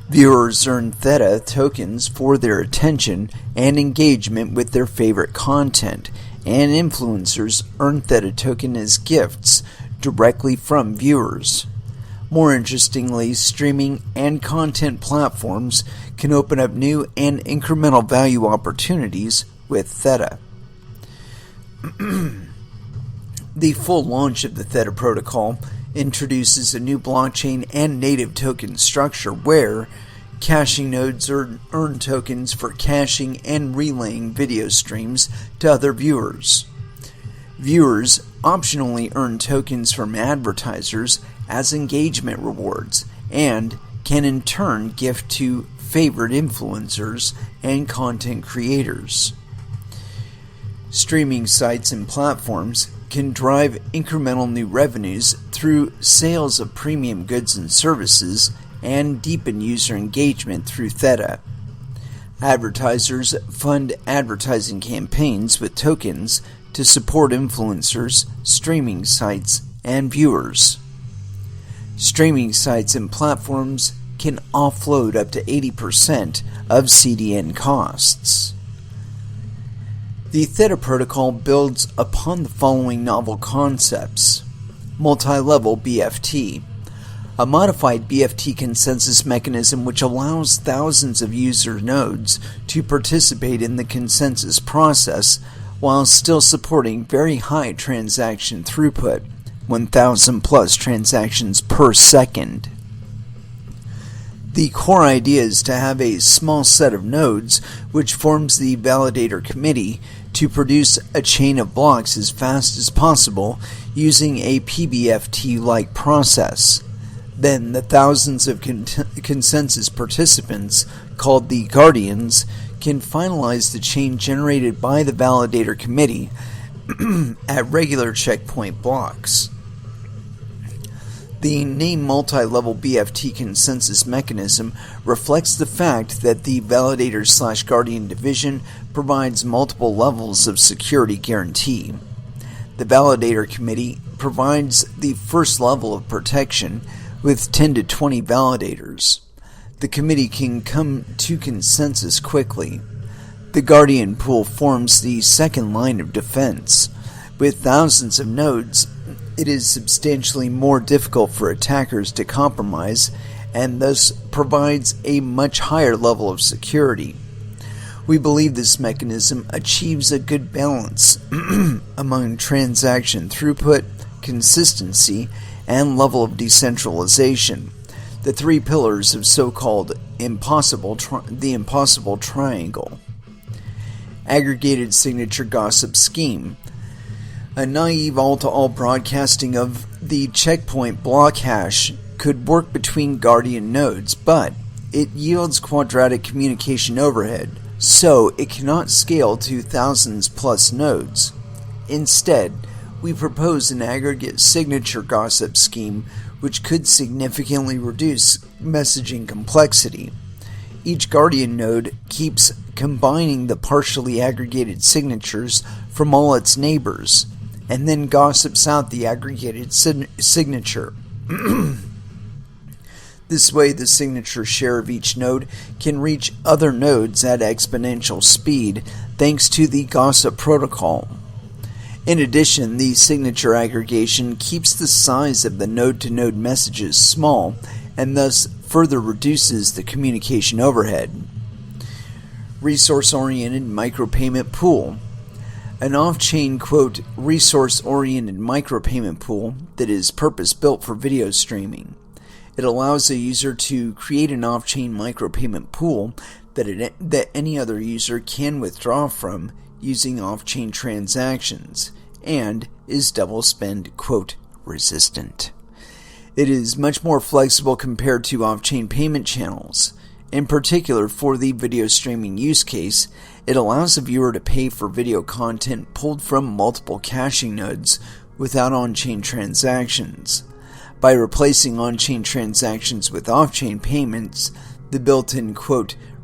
Viewers earn Theta tokens for their attention and engagement with their favorite content, and influencers earn Theta token as gifts directly from viewers. More interestingly, streaming and content platforms can open up new and incremental value opportunities with Theta. The full launch of the Theta protocol introduces a new blockchain and native token structure where caching nodes earn tokens for caching and relaying video streams to other viewers. Viewers optionally earn tokens from advertisers as engagement rewards and can in turn gift to favored influencers and content creators. Streaming sites and platforms can drive incremental new revenues through sales of premium goods and services and deepen user engagement through Theta. Advertisers fund advertising campaigns with tokens to support influencers, streaming sites, and viewers. Streaming sites and platforms can offload up to 80% of CDN costs. The Theta protocol builds upon the following novel concepts. Multi-level BFT, a modified BFT consensus mechanism which allows thousands of user nodes to participate in the consensus process while still supporting very high transaction throughput, 1,000 plus transactions per second. The core idea is to have a small set of nodes which forms the validator committee to produce a chain of blocks as fast as possible using a PBFT-like process. Then the thousands of consensus participants, called the guardians, can finalize the chain generated by the validator committee at regular checkpoint blocks. The name multi-level BFT consensus mechanism reflects the fact that the validator/guardian division provides multiple levels of security guarantee. The Validator Committee provides the first level of protection with 10 to 20 validators. The committee can come to consensus quickly. The Guardian Pool forms the second line of defense. With thousands of nodes, it is substantially more difficult for attackers to compromise and thus provides a much higher level of security. We believe this mechanism achieves a good balance among transaction throughput, consistency, and level of decentralization, the three pillars of so-called the impossible triangle. Aggregated signature gossip scheme. A naive all-to-all broadcasting of the checkpoint block hash could work between Guardian nodes, but it yields quadratic communication overhead, so it cannot scale to thousands plus nodes. Instead, we propose an aggregate signature gossip scheme which could significantly reduce messaging complexity. Each Guardian node keeps combining the partially aggregated signatures from all its neighbors, and then gossips out the aggregated signature. This way, the signature share of each node can reach other nodes at exponential speed thanks to the gossip protocol. In addition, the signature aggregation keeps the size of the node-to-node messages small and thus further reduces the communication overhead. Resource-oriented micropayment pool. An off-chain, resource-oriented micropayment pool that is purpose-built for video streaming. It allows a user to create an off-chain micropayment pool that any other user can withdraw from using off-chain transactions, and is double spend, resistant. It is much more flexible compared to off-chain payment channels. In particular, for the video streaming use case, it allows a viewer to pay for video content pulled from multiple caching nodes without on-chain transactions. By replacing on-chain transactions with off-chain payments, the built-in,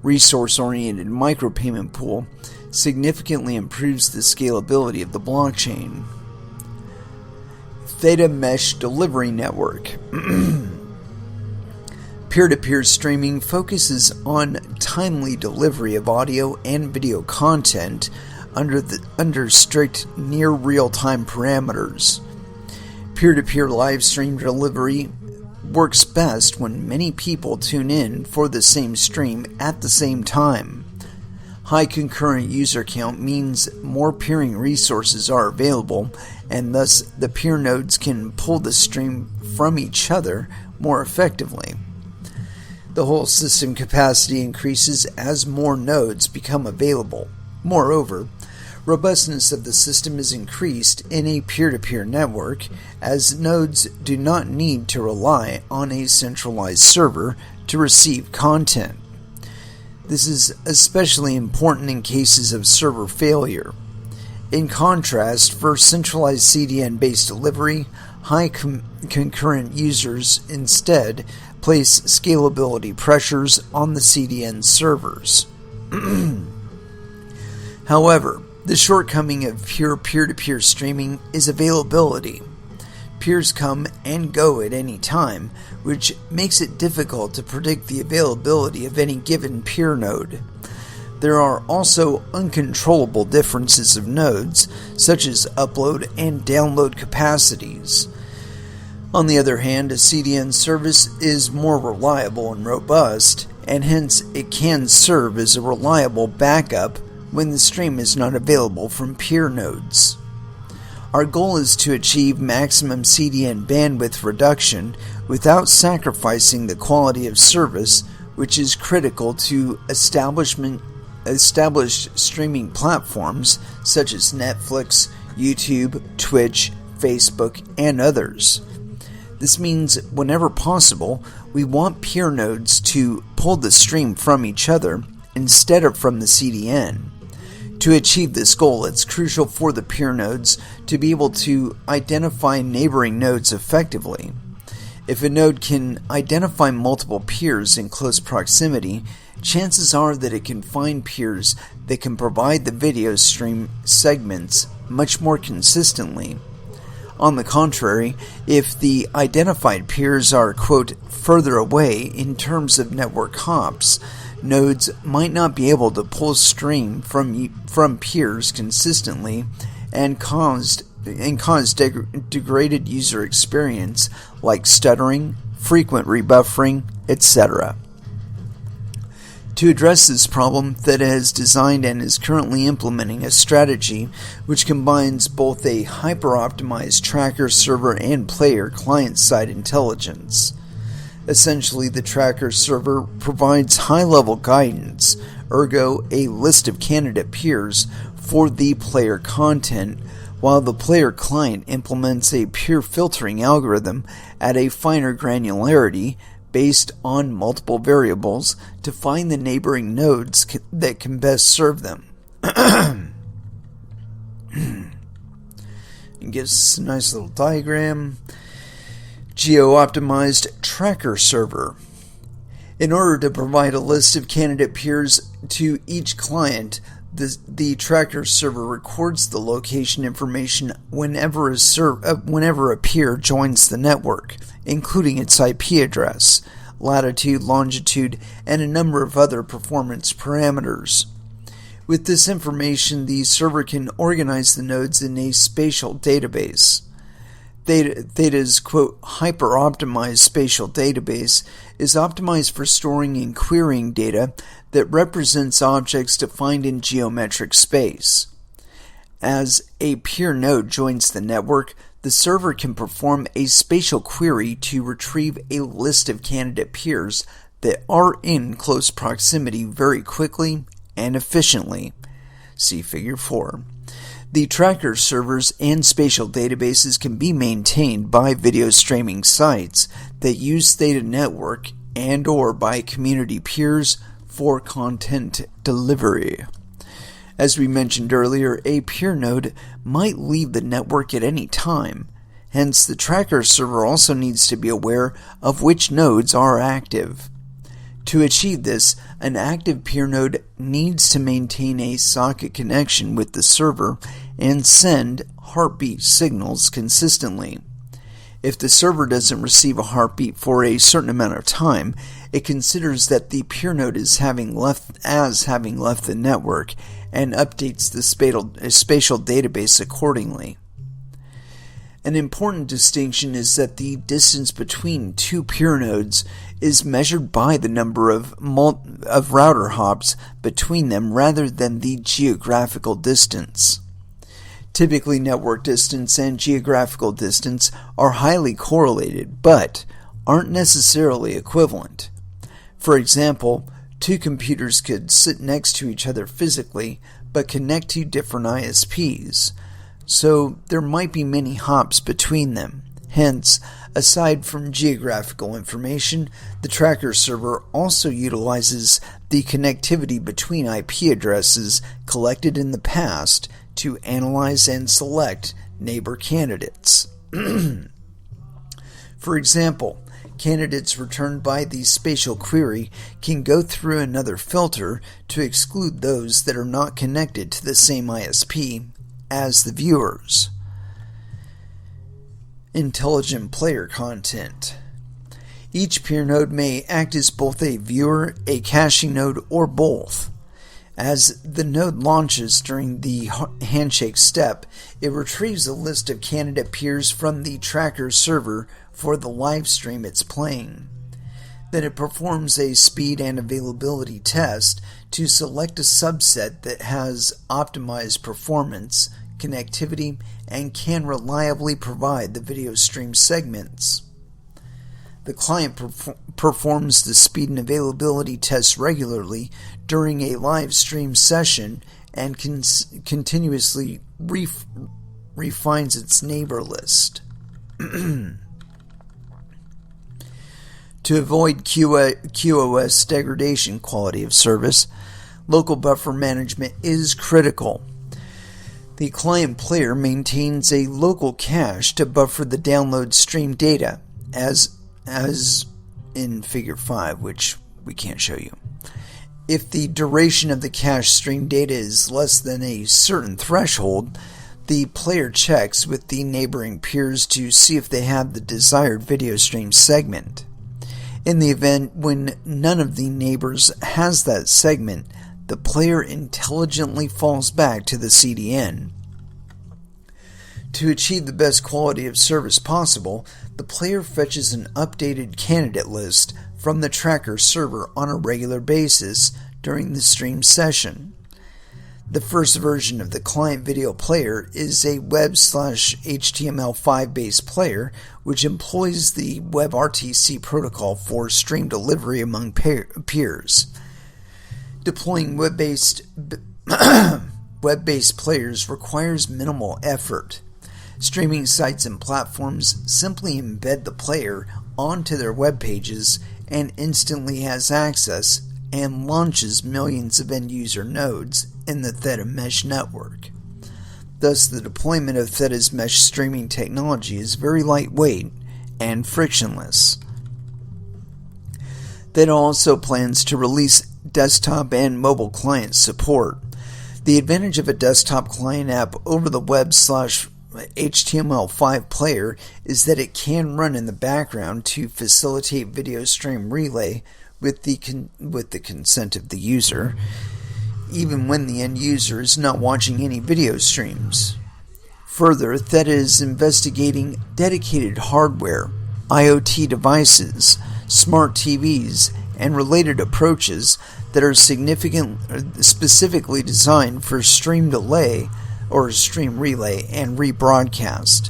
resource-oriented micropayment pool significantly improves the scalability of the blockchain. Theta Mesh Delivery Network. Peer-to-peer streaming focuses on timely delivery of audio and video content under strict near real-time parameters. Peer-to-peer live stream delivery works best when many people tune in for the same stream at the same time. High concurrent user count means more peering resources are available, and thus the peer nodes can pull the stream from each other more effectively. The whole system capacity increases as more nodes become available. Moreover, robustness of the system is increased in a peer-to-peer network, as nodes do not need to rely on a centralized server to receive content. This is especially important in cases of server failure. In contrast, for centralized CDN-based delivery, high concurrent users instead place scalability pressures on the CDN servers. However, the shortcoming of pure peer-to-peer streaming is availability. Peers come and go at any time, which makes it difficult to predict the availability of any given peer node. There are also uncontrollable differences of nodes, such as upload and download capacities. On the other hand, a CDN service is more reliable and robust, and hence it can serve as a reliable backup when the stream is not available from peer nodes. Our goal is to achieve maximum CDN bandwidth reduction without sacrificing the quality of service, which is critical to established streaming platforms such as Netflix, YouTube, Twitch, Facebook, and others. This means whenever possible, we want peer nodes to pull the stream from each other instead of from the CDN. To achieve this goal, it's crucial for the peer nodes to be able to identify neighboring nodes effectively. If a node can identify multiple peers in close proximity, chances are that it can find peers that can provide the video stream segments much more consistently. On the contrary, if the identified peers are, quote, further away in terms of network hops, nodes might not be able to pull stream from peers consistently and cause degraded user experience like stuttering, frequent rebuffering, etc. To address this problem, Theta has designed and is currently implementing a strategy which combines both a hyper-optimized tracker server and player client-side intelligence. Essentially, the tracker server provides high-level guidance, ergo a list of candidate peers for the player content, while the player client implements a peer filtering algorithm at a finer granularity based on multiple variables to find the neighboring nodes that can best serve them. It gives us a nice little diagram. Geo-optimized tracker server. In order to provide a list of candidate peers to each client, the tracker server records the location information whenever a peer joins the network, including its IP address, latitude, longitude, and a number of other performance parameters. With this information, the server can organize the nodes in a spatial database. Theta's, quote, hyper-optimized spatial database is optimized for storing and querying data that represents objects defined in geometric space. As a peer node joins the network, the server can perform a spatial query to retrieve a list of candidate peers that are in close proximity very quickly and efficiently. See Figure 4. The tracker servers and spatial databases can be maintained by video streaming sites that use Theta Network and/or by community peers for content delivery. As we mentioned earlier, a peer node might leave the network at any time. Hence, the tracker server also needs to be aware of which nodes are active. To achieve this, an active peer node needs to maintain a socket connection with the server and send heartbeat signals consistently. If the server doesn't receive a heartbeat for a certain amount of time, it considers that the peer node is having left the network and updates the spatial database accordingly. An important distinction is that the distance between two peer nodes is measured by the number of router hops between them rather than the geographical distance. Typically, network distance and geographical distance are highly correlated, but aren't necessarily equivalent. For example, two computers could sit next to each other physically, but connect to different ISPs. So there might be many hops between them. Hence, aside from geographical information, the tracker server also utilizes the connectivity between IP addresses collected in the past to analyze and select neighbor candidates. For example, candidates returned by the spatial query can go through another filter to exclude those that are not connected to the same ISP as the viewers. Intelligent player content. Each peer node may act as both a viewer, a caching node, or both. As the node launches during the handshake step, it retrieves a list of candidate peers from the tracker server for the live stream it's playing. Then it performs a speed and availability test to select a subset that has optimized performance, connectivity, and can reliably provide the video stream segments. The client performs the speed and availability tests regularly during a live stream session and continuously refines its neighbor list. To avoid QoS degradation quality of service, local buffer management is critical. The client player maintains a local cache to buffer the download stream data, as in Figure 5, which we can't show you. If the duration of the cache stream data is less than a certain threshold, the player checks with the neighboring peers to see if they have the desired video stream segment. In the event when none of the neighbors has that segment, the player intelligently falls back to the CDN. To achieve the best quality of service possible, the player fetches an updated candidate list from the tracker server on a regular basis during the stream session. The first version of the client video player is a web/HTML5 based player which employs the WebRTC protocol for stream delivery among peers. Deploying web-based players requires minimal effort. Streaming sites and platforms simply embed the player onto their web pages and instantly has access and launches millions of end-user nodes in the Theta mesh network. Thus, the deployment of Theta's mesh streaming technology is very lightweight and frictionless. Theta also plans to release desktop and mobile client support. The advantage of a desktop client app over the web/HTML5 player is that it can run in the background to facilitate video stream relay with the consent of the user, even when the end user is not watching any video streams. Further, Theta is investigating dedicated hardware, IoT devices, smart TVs, and related approaches that are specifically designed for stream delay or stream relay and rebroadcast.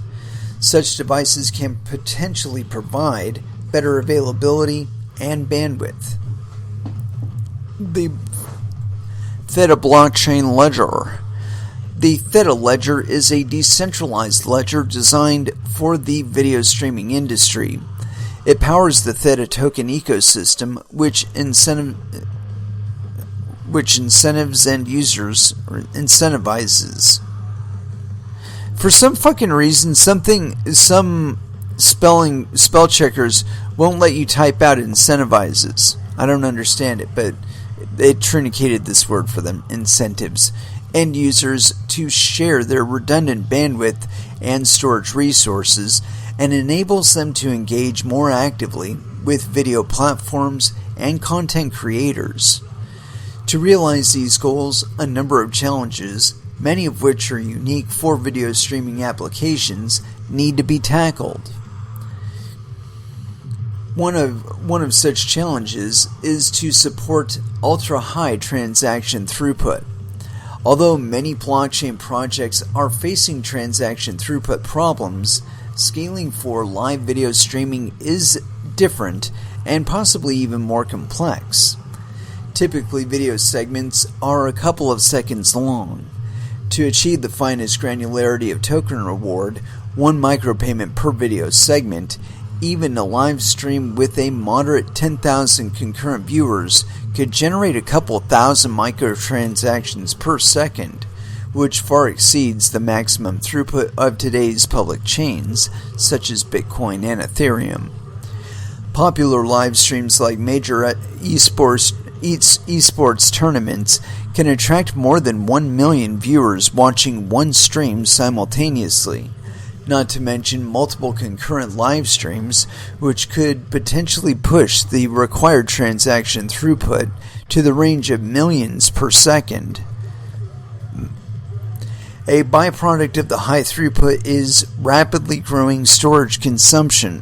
Such devices can potentially provide better availability and bandwidth. The Theta blockchain ledger. The Theta ledger is a decentralized ledger designed for the video streaming industry. It powers the Theta token ecosystem, which incentives end users or incentivizes. For some fucking reason, some spell checkers won't let you type out incentivizes. I don't understand it, but it truncated this word for them, incentives, end users to share their redundant bandwidth and storage resources, and enables them to engage more actively with video platforms and content creators. To realize these goals, a number of challenges, many of which are unique for video streaming applications, need to be tackled. One of such challenges is to support ultra-high transaction throughput. Although many blockchain projects are facing transaction throughput problems, scaling for live video streaming is different and possibly even more complex. Typically, video segments are a couple of seconds long. To achieve the finest granularity of token reward, 1 micropayment per video segment, even a live stream with a moderate 10,000 concurrent viewers could generate a couple thousand microtransactions per second, which far exceeds the maximum throughput of today's public chains, such as Bitcoin and Ethereum. Popular live streams like major esports tournaments can attract more than 1 million viewers watching one stream simultaneously, not to mention multiple concurrent live streams, which could potentially push the required transaction throughput to the range of millions per second. A byproduct of the high throughput is rapidly growing storage consumption.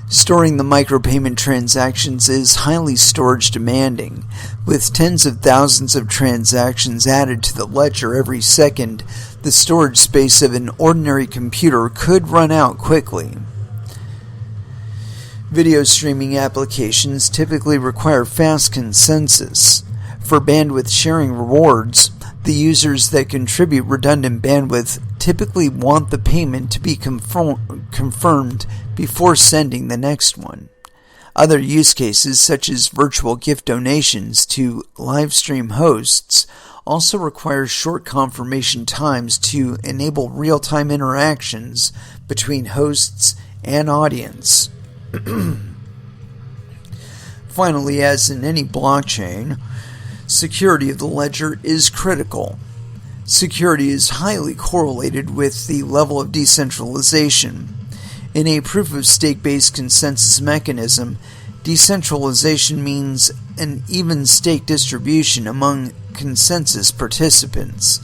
Storing the micropayment transactions is highly storage demanding. With tens of thousands of transactions added to the ledger every second, the storage space of an ordinary computer could run out quickly. Video streaming applications typically require fast consensus. For bandwidth sharing rewards, the users that contribute redundant bandwidth typically want the payment to be confirmed before sending the next one. Other use cases, such as virtual gift donations to live stream hosts, also require short confirmation times to enable real-time interactions between hosts and audience. Finally, as in any blockchain, security of the ledger is critical. Security is highly correlated with the level of decentralization. In a proof-of-stake-based consensus mechanism, decentralization means an even stake distribution among consensus participants.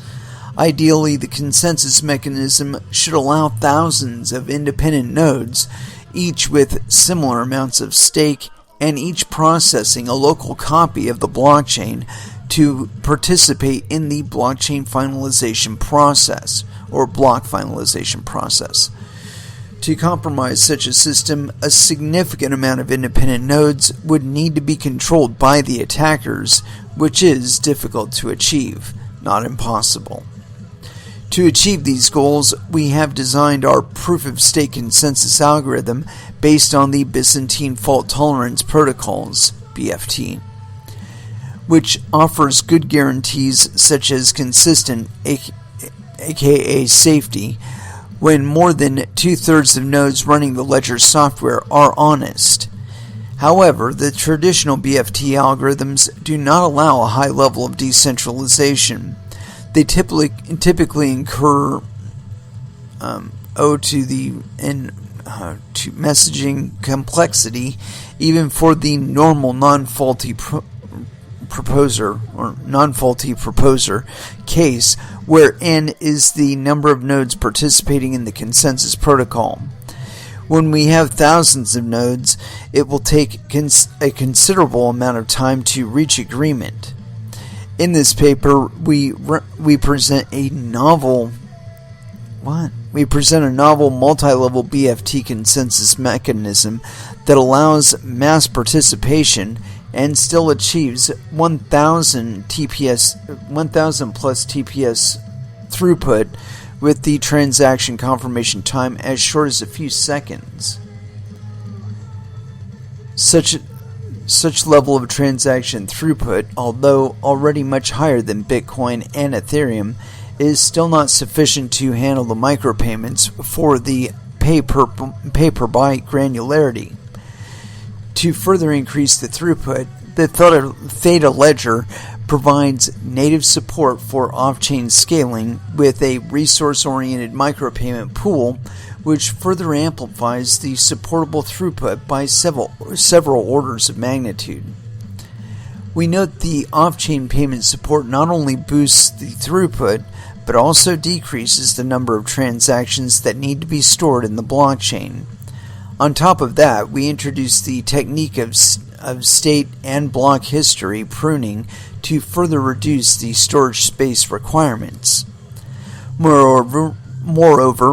Ideally, the consensus mechanism should allow thousands of independent nodes, each with similar amounts of stake and each processing a local copy of the blockchain, to participate in the blockchain finalization process, or block finalization process. To compromise such a system, a significant amount of independent nodes would need to be controlled by the attackers, which is difficult to achieve, not impossible. To achieve these goals, we have designed our proof-of-stake consensus algorithm based on the Byzantine Fault Tolerance Protocols, BFT, which offers good guarantees such as consistent, aka safety, when more than two-thirds of nodes running the ledger software are honest. However, the traditional BFT algorithms do not allow a high level of decentralization. They typically incur to messaging complexity, even for the normal non-faulty proposer case, where n is the number of nodes participating in the consensus protocol. When we have thousands of nodes, it will take a considerable amount of time to reach agreement. In this paper, we present a novel multi-level BFT consensus mechanism that allows mass participation and still achieves 1,000 plus TPS throughput, with the transaction confirmation time as short as a few seconds. Such level of transaction throughput, although already much higher than Bitcoin and Ethereum, is still not sufficient to handle the micropayments for the pay per byte granularity. To further increase the throughput, the Theta ledger provides native support for off-chain scaling with a resource-oriented micropayment pool, which further amplifies the supportable throughput by several orders of magnitude. We note the off-chain payment support not only boosts the throughput, but also decreases the number of transactions that need to be stored in the blockchain. On top of that, we introduce the technique of state and block history pruning to further reduce the storage space requirements. Moreover,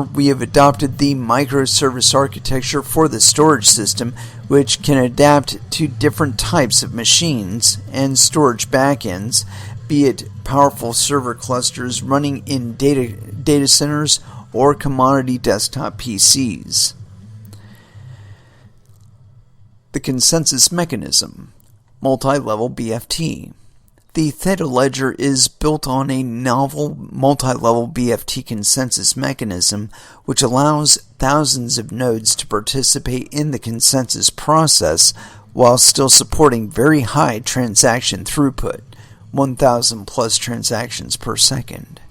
we have adopted the microservice architecture for the storage system, which can adapt to different types of machines and storage backends, be it powerful server clusters running in data centers or commodity desktop PCs. The consensus mechanism, multi-level BFT. The Theta ledger is built on a novel multi-level BFT consensus mechanism which allows thousands of nodes to participate in the consensus process while still supporting very high transaction throughput, 1,000 plus transactions per second.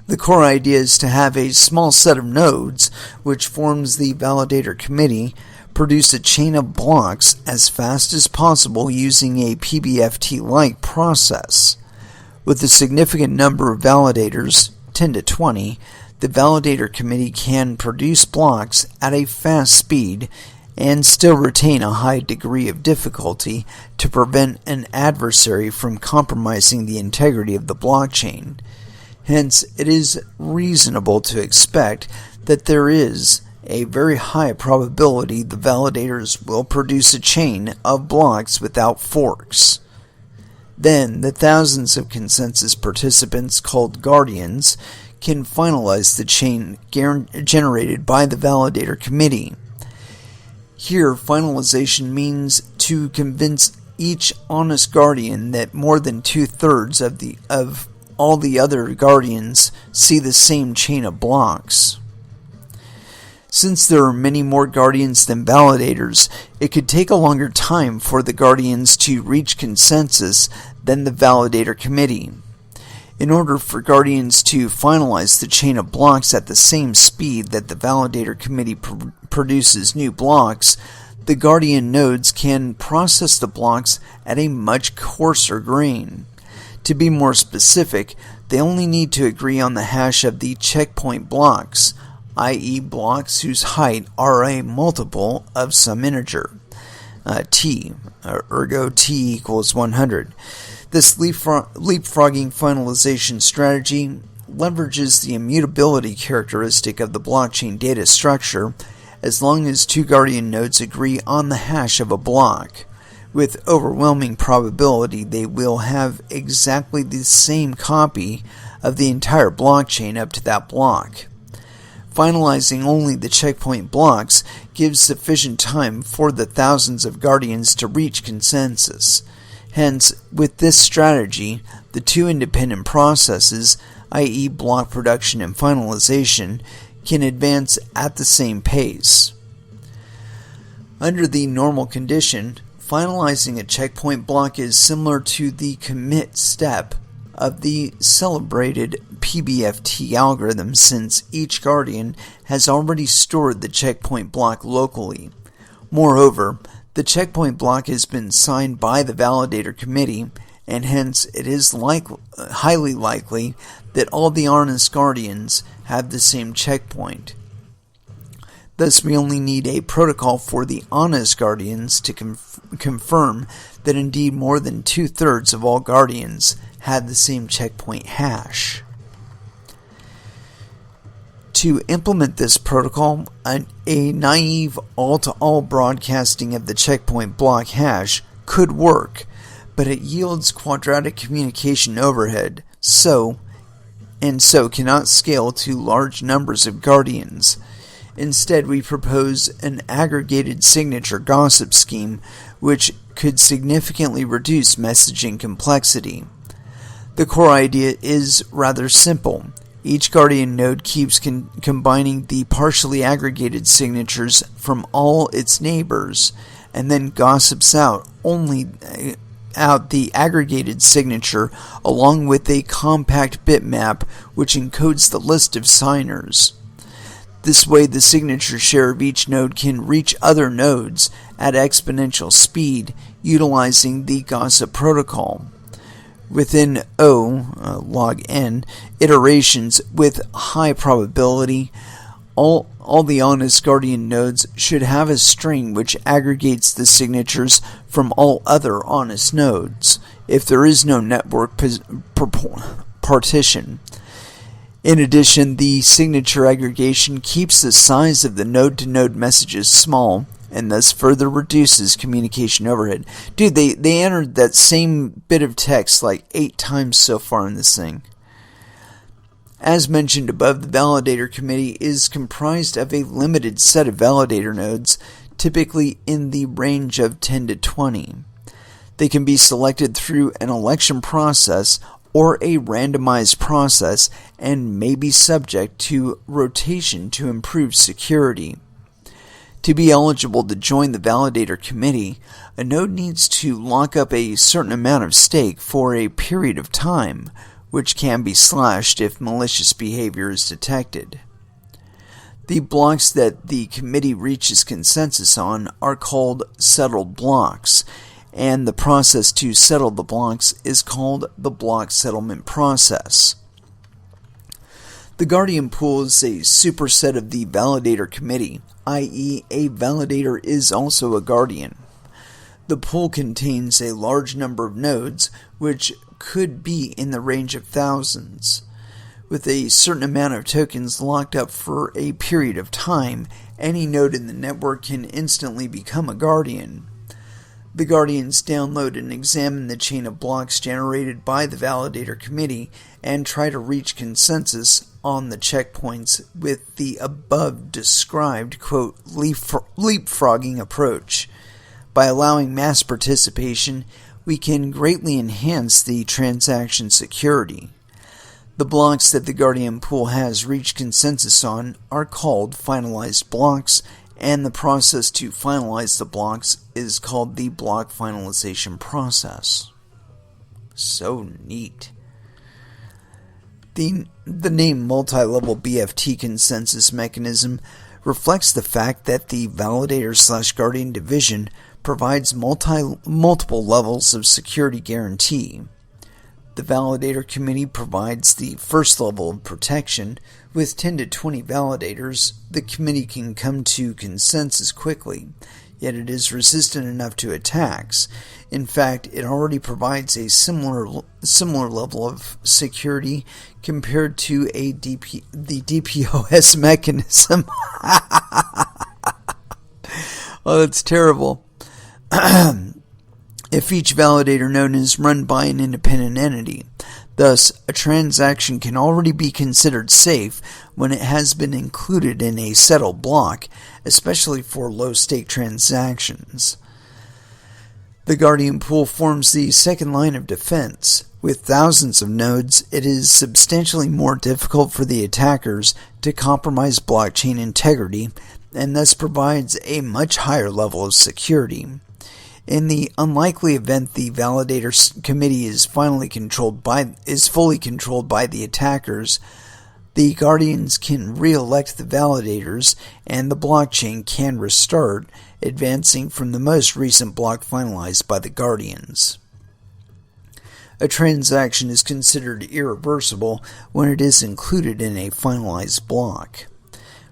The core idea is to have a small set of nodes, which forms the validator committee, produce a chain of blocks as fast as possible using a PBFT-like process. With a significant number of validators, 10 to 20, the validator committee can produce blocks at a fast speed and still retain a high degree of difficulty to prevent an adversary from compromising the integrity of the blockchain. Hence, it is reasonable to expect that there is a very high probability the validators will produce a chain of blocks without forks. Then, the thousands of consensus participants called guardians can finalize the chain generated by the validator committee. Here, finalization means to convince each honest guardian that more than two-thirds of all the other guardians see the same chain of blocks. Since there are many more guardians than validators, it could take a longer time for the guardians to reach consensus than the validator committee. In order for guardians to finalize the chain of blocks at the same speed that the validator committee produces new blocks, the guardian nodes can process the blocks at a much coarser grain. To be more specific, they only need to agree on the hash of the checkpoint blocks, i.e. blocks whose height are a multiple of some integer, t, ergo t equals 100. This leapfrogging finalization strategy leverages the immutability characteristic of the blockchain data structure as long as two guardian nodes agree on the hash of a block. With overwhelming probability, they will have exactly the same copy of the entire blockchain up to that block. Finalizing only the checkpoint blocks gives sufficient time for the thousands of guardians to reach consensus. Hence, with this strategy, the two independent processes, i.e. block production and finalization, can advance at the same pace. Under the normal condition, finalizing a checkpoint block is similar to the commit step of the celebrated PBFT algorithm, since each guardian has already stored the checkpoint block locally. Moreover, the checkpoint block has been signed by the validator committee, and hence it is highly likely that all the honest guardians have the same checkpoint. Thus, we only need a protocol for the honest guardians to confirm that indeed more than 2/3 of all guardians had the same checkpoint hash. To implement this protocol, a naive all-to-all broadcasting of the checkpoint block hash could work, but it yields quadratic communication overhead, so cannot scale to large numbers of guardians. Instead, we propose an aggregated signature gossip scheme which could significantly reduce messaging complexity. The core idea is rather simple. Each guardian node keeps combining the partially aggregated signatures from all its neighbors, and then gossips out the aggregated signature along with a compact bitmap which encodes the list of signers. This way, the signature share of each node can reach other nodes at exponential speed utilizing the gossip protocol. Within log n iterations with high probability, all the honest guardian nodes should have a string which aggregates the signatures from all other honest nodes, if there is no network partition. In addition, the signature aggregation keeps the size of the node-to-node messages small, and thus further reduces communication overhead. Dude, they entered that same bit of text like 8 times so far in this thing. As mentioned above, the validator committee is comprised of a limited set of validator nodes, typically in the range of 10 to 20. They can be selected through an election process or a randomized process, and may be subject to rotation to improve security. To be eligible to join the validator committee, a node needs to lock up a certain amount of stake for a period of time, which can be slashed if malicious behavior is detected. The blocks that the committee reaches consensus on are called settled blocks, and the process to settle the blocks is called the block settlement process. The Guardian Pool is a superset of the Validator Committee, i.e. a validator is also a guardian. The pool contains a large number of nodes, which could be in the range of thousands. With a certain amount of tokens locked up for a period of time, any node in the network can instantly become a guardian. The guardians download and examine the chain of blocks generated by the Validator Committee and try to reach consensus on the checkpoints with the above described, quote, leapfrogging approach. By allowing mass participation, we can greatly enhance the transaction security. The blocks that the Guardian pool has reached consensus on are called finalized blocks, and the process to finalize the blocks is called the block finalization process. So neat. The name multi-level BFT consensus mechanism reflects the fact that the validator/guardian division provides multiple levels of security guarantee. The validator committee provides the first level of protection. With 10 to 20 validators, the committee can come to consensus quickly, yet it is resistant enough to attacks. In fact, it already provides a similar level of security compared to the DPoS mechanism. Oh, that's terrible. If each validator node is run by an independent entity. Thus, a transaction can already be considered safe when it has been included in a settled block, especially for low-stake transactions. The Guardian pool forms the second line of defense. With thousands of nodes, it is substantially more difficult for the attackers to compromise blockchain integrity, and thus provides a much higher level of security. In the unlikely event the validator committee is fully controlled by the attackers, the Guardians can re-elect the validators and the blockchain can restart, advancing from the most recent block finalized by the Guardians. A transaction is considered irreversible when it is included in a finalized block.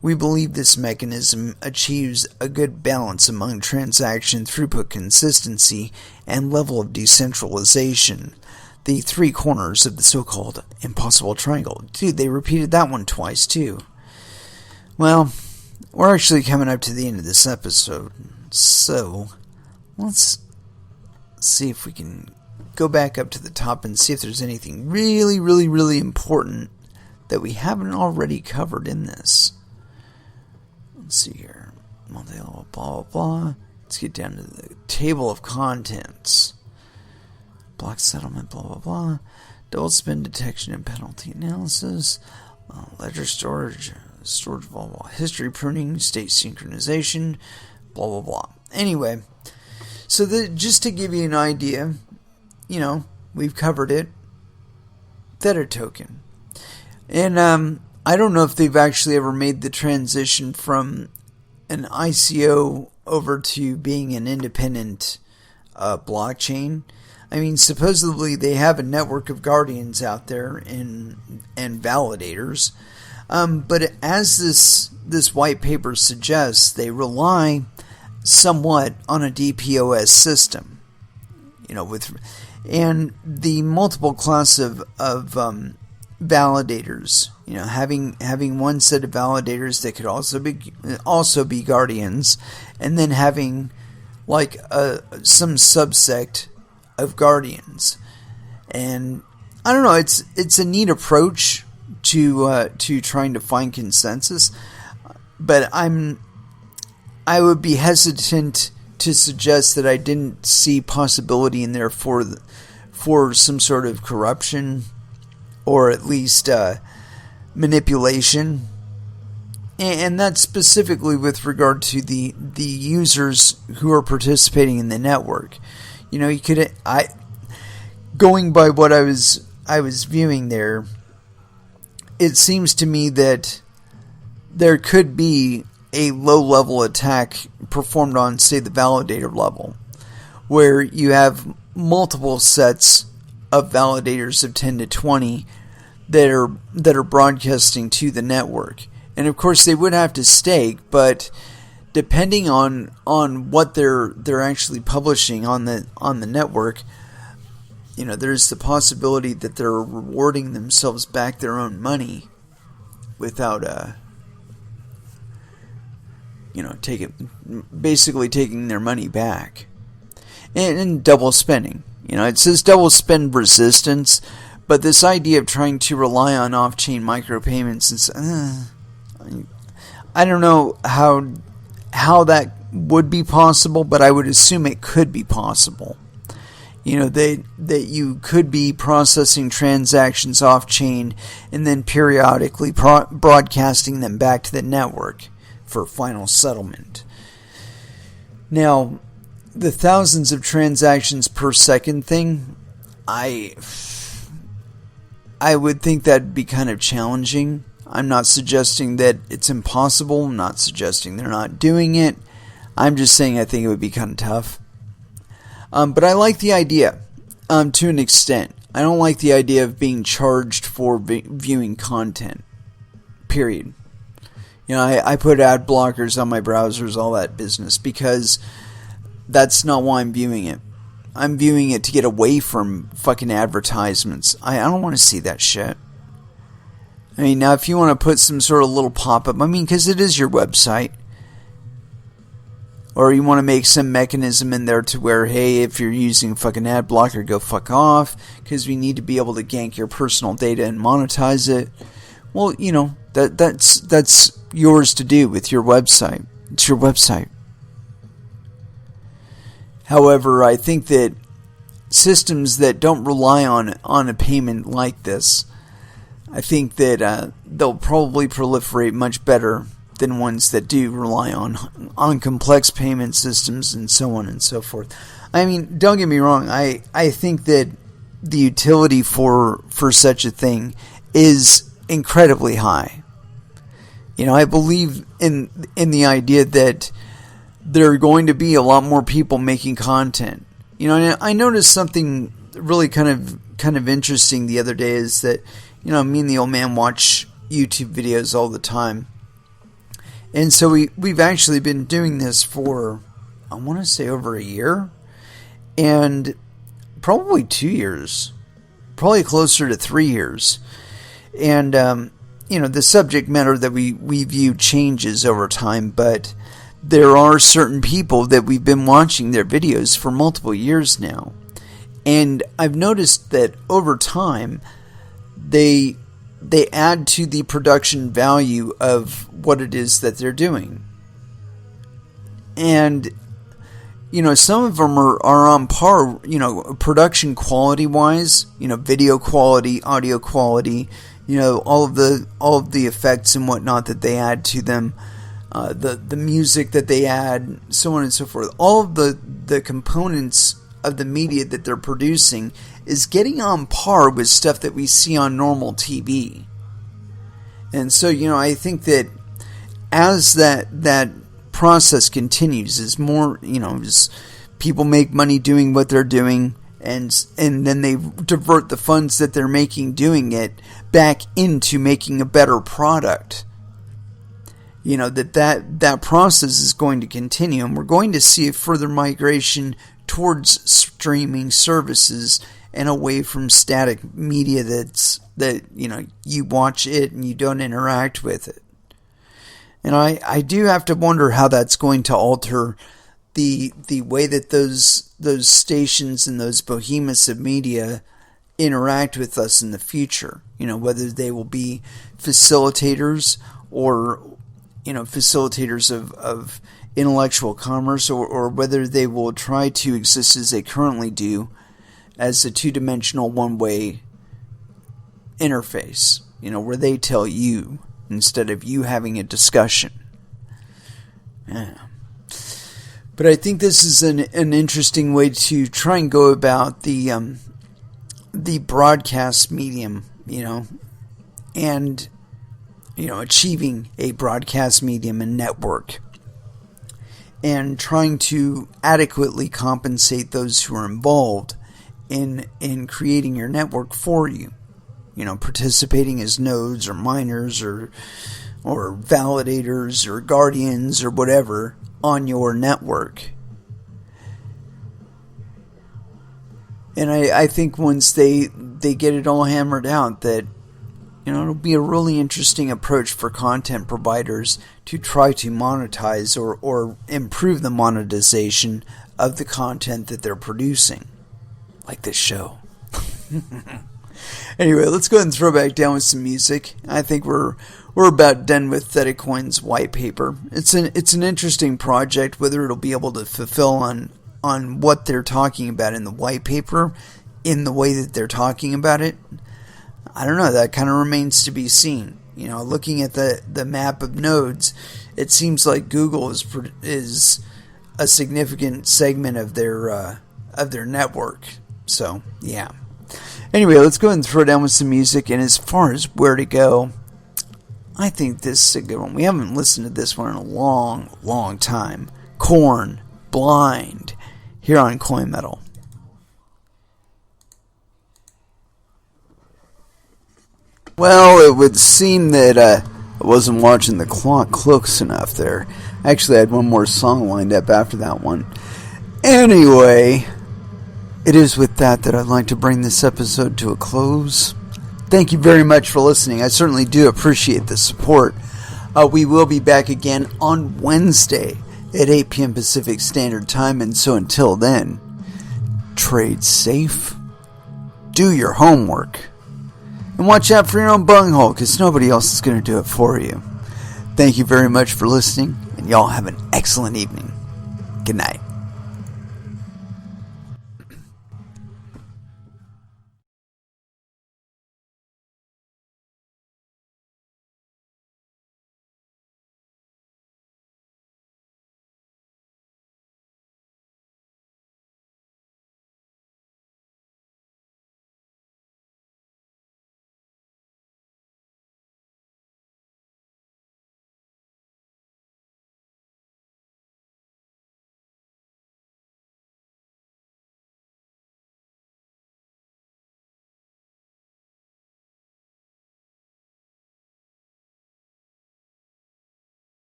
We believe this mechanism achieves a good balance among transaction throughput consistency and level of decentralization, the three corners of the so-called impossible triangle. Dude, they repeated that one twice too. Well, we're actually coming up to the end of this episode, so let's see if we can go back up to the top and see if there's anything really, really, really important that we haven't already covered in this. Let's see here. Blah, blah, blah. Let's get down to the table of contents. Block settlement, blah, blah, blah. Double spend detection and penalty analysis. Ledger storage, blah, blah. History pruning, state synchronization, blah, blah, blah. Anyway, so just to give you an idea, we've covered it. Theta token. And, I don't know if they've actually ever made the transition from an ICO over to being an independent blockchain. I mean, supposedly they have a network of guardians out there and validators. But as this white paper suggests, they rely somewhat on a DPoS system. And the multiple class of validators. Having one set of validators that could also be guardians, and then having like some subsect of guardians. And I don't know, it's a neat approach to trying to find consensus, but I would be hesitant to suggest that I didn't see possibility in there for some sort of corruption, or at least manipulation, and that's specifically with regard to the users who are participating in the network. Going by what I was viewing there, it seems to me that there could be a low-level attack performed on, say, the validator level, where you have multiple sets of validators of 10 to 20 that are broadcasting to the network. And of course they would have to stake, but depending on what they're actually publishing on the network, there's the possibility that they're rewarding themselves back their own money without basically taking their money back. And double spending. It says double spend resistance, but this idea of trying to rely on off-chain micropayments is, I don't know how that would be possible, but I would assume it could be possible. that you could be processing transactions off chain and then periodically broadcasting them back to the network for final settlement. Now, the thousands of transactions per second thing, I would think that'd be kind of challenging. I'm not suggesting that it's impossible. I'm not suggesting they're not doing it. I'm just saying I think it would be kind of tough. But I like the idea to an extent. I don't like the idea of being charged for viewing content. Period. I put ad blockers on my browsers, all that business, because that's not why I'm viewing it. I'm viewing it to get away from fucking advertisements. I don't want to see that shit. I mean, now if you want to put some sort of little pop-up, because it is your website. Or you want to make some mechanism in there to where, hey, if you're using fucking ad blocker, go fuck off, because we need to be able to gank your personal data and monetize it. Well, that's yours to do with your website. It's your website. However, I think that systems that don't rely on a payment like this, I think that they'll probably proliferate much better than ones that do rely on complex payment systems and so on and so forth. Don't get me wrong. I think that the utility for such a thing is incredibly high. I believe in the idea that there are going to be a lot more people making content. And I noticed something really kind of interesting the other day is that, me and the old man watch YouTube videos all the time. And so we've actually been doing this for, I want to say, over a year. And probably 2 years. Probably closer to 3 years. And, the subject matter that we view changes over time. But there are certain people that we've been watching their videos for multiple years now. And I've noticed that over time, they add to the production value of what it is that they're doing. And, some of them are on par, production quality wise, video quality, audio quality, all of the effects and whatnot that they add to them, the music that they add, so on and so forth. All of the components of the media that they're producing is getting on par with stuff that we see on normal TV. And so, I think that as that process continues, as more, as people make money doing what they're doing, and then they divert the funds that they're making doing it back into making a better product, that process is going to continue, and we're going to see a further migration towards streaming services and away from static media that you watch it and you don't interact with it. And I do have to wonder how that's going to alter the way that those stations and those behemoths of media interact with us in the future. Whether they will be facilitators or facilitators of intellectual commerce, or whether they will try to exist as they currently do, as a two-dimensional, one-way interface, where they tell you instead of you having a discussion. Yeah. But I think this is an interesting way to try and go about the broadcast medium, and achieving a broadcast medium and network, and trying to adequately compensate those who are involved in creating your network for you. Participating as nodes or miners or validators or guardians or whatever on your network. And I think once they get it all hammered out, that it'll be a really interesting approach for content providers to try to monetize or improve the monetization of the content that they're producing, like this show. Anyway, let's go ahead and throw back down with some music. I think we're about done with Theta WhitePaper. It's an interesting project. Whether it'll be able to fulfill on on what they're talking about in the white paper, in the way that they're talking about it, I don't know. That kind of remains to be seen. Looking at the map of nodes, it seems like Google is a significant segment of their network. So yeah. Anyway, let's go ahead and throw down with some music. And as far as where to go, I think this is a good one. We haven't listened to this one in a long, long time. Korn, Blind, here on Coin Metal. Well, it would seem that I wasn't watching the clock close enough there. Actually, I had one more song lined up after that one. Anyway, it is with that I'd like to bring this episode to a close. Thank you very much for listening. I certainly do appreciate the support. We will be back again on Wednesday at 8 p.m. Pacific Standard Time. And so until then, trade safe, do your homework, and watch out for your own bunghole, because nobody else is going to do it for you. Thank you very much for listening, and y'all have an excellent evening. Good night.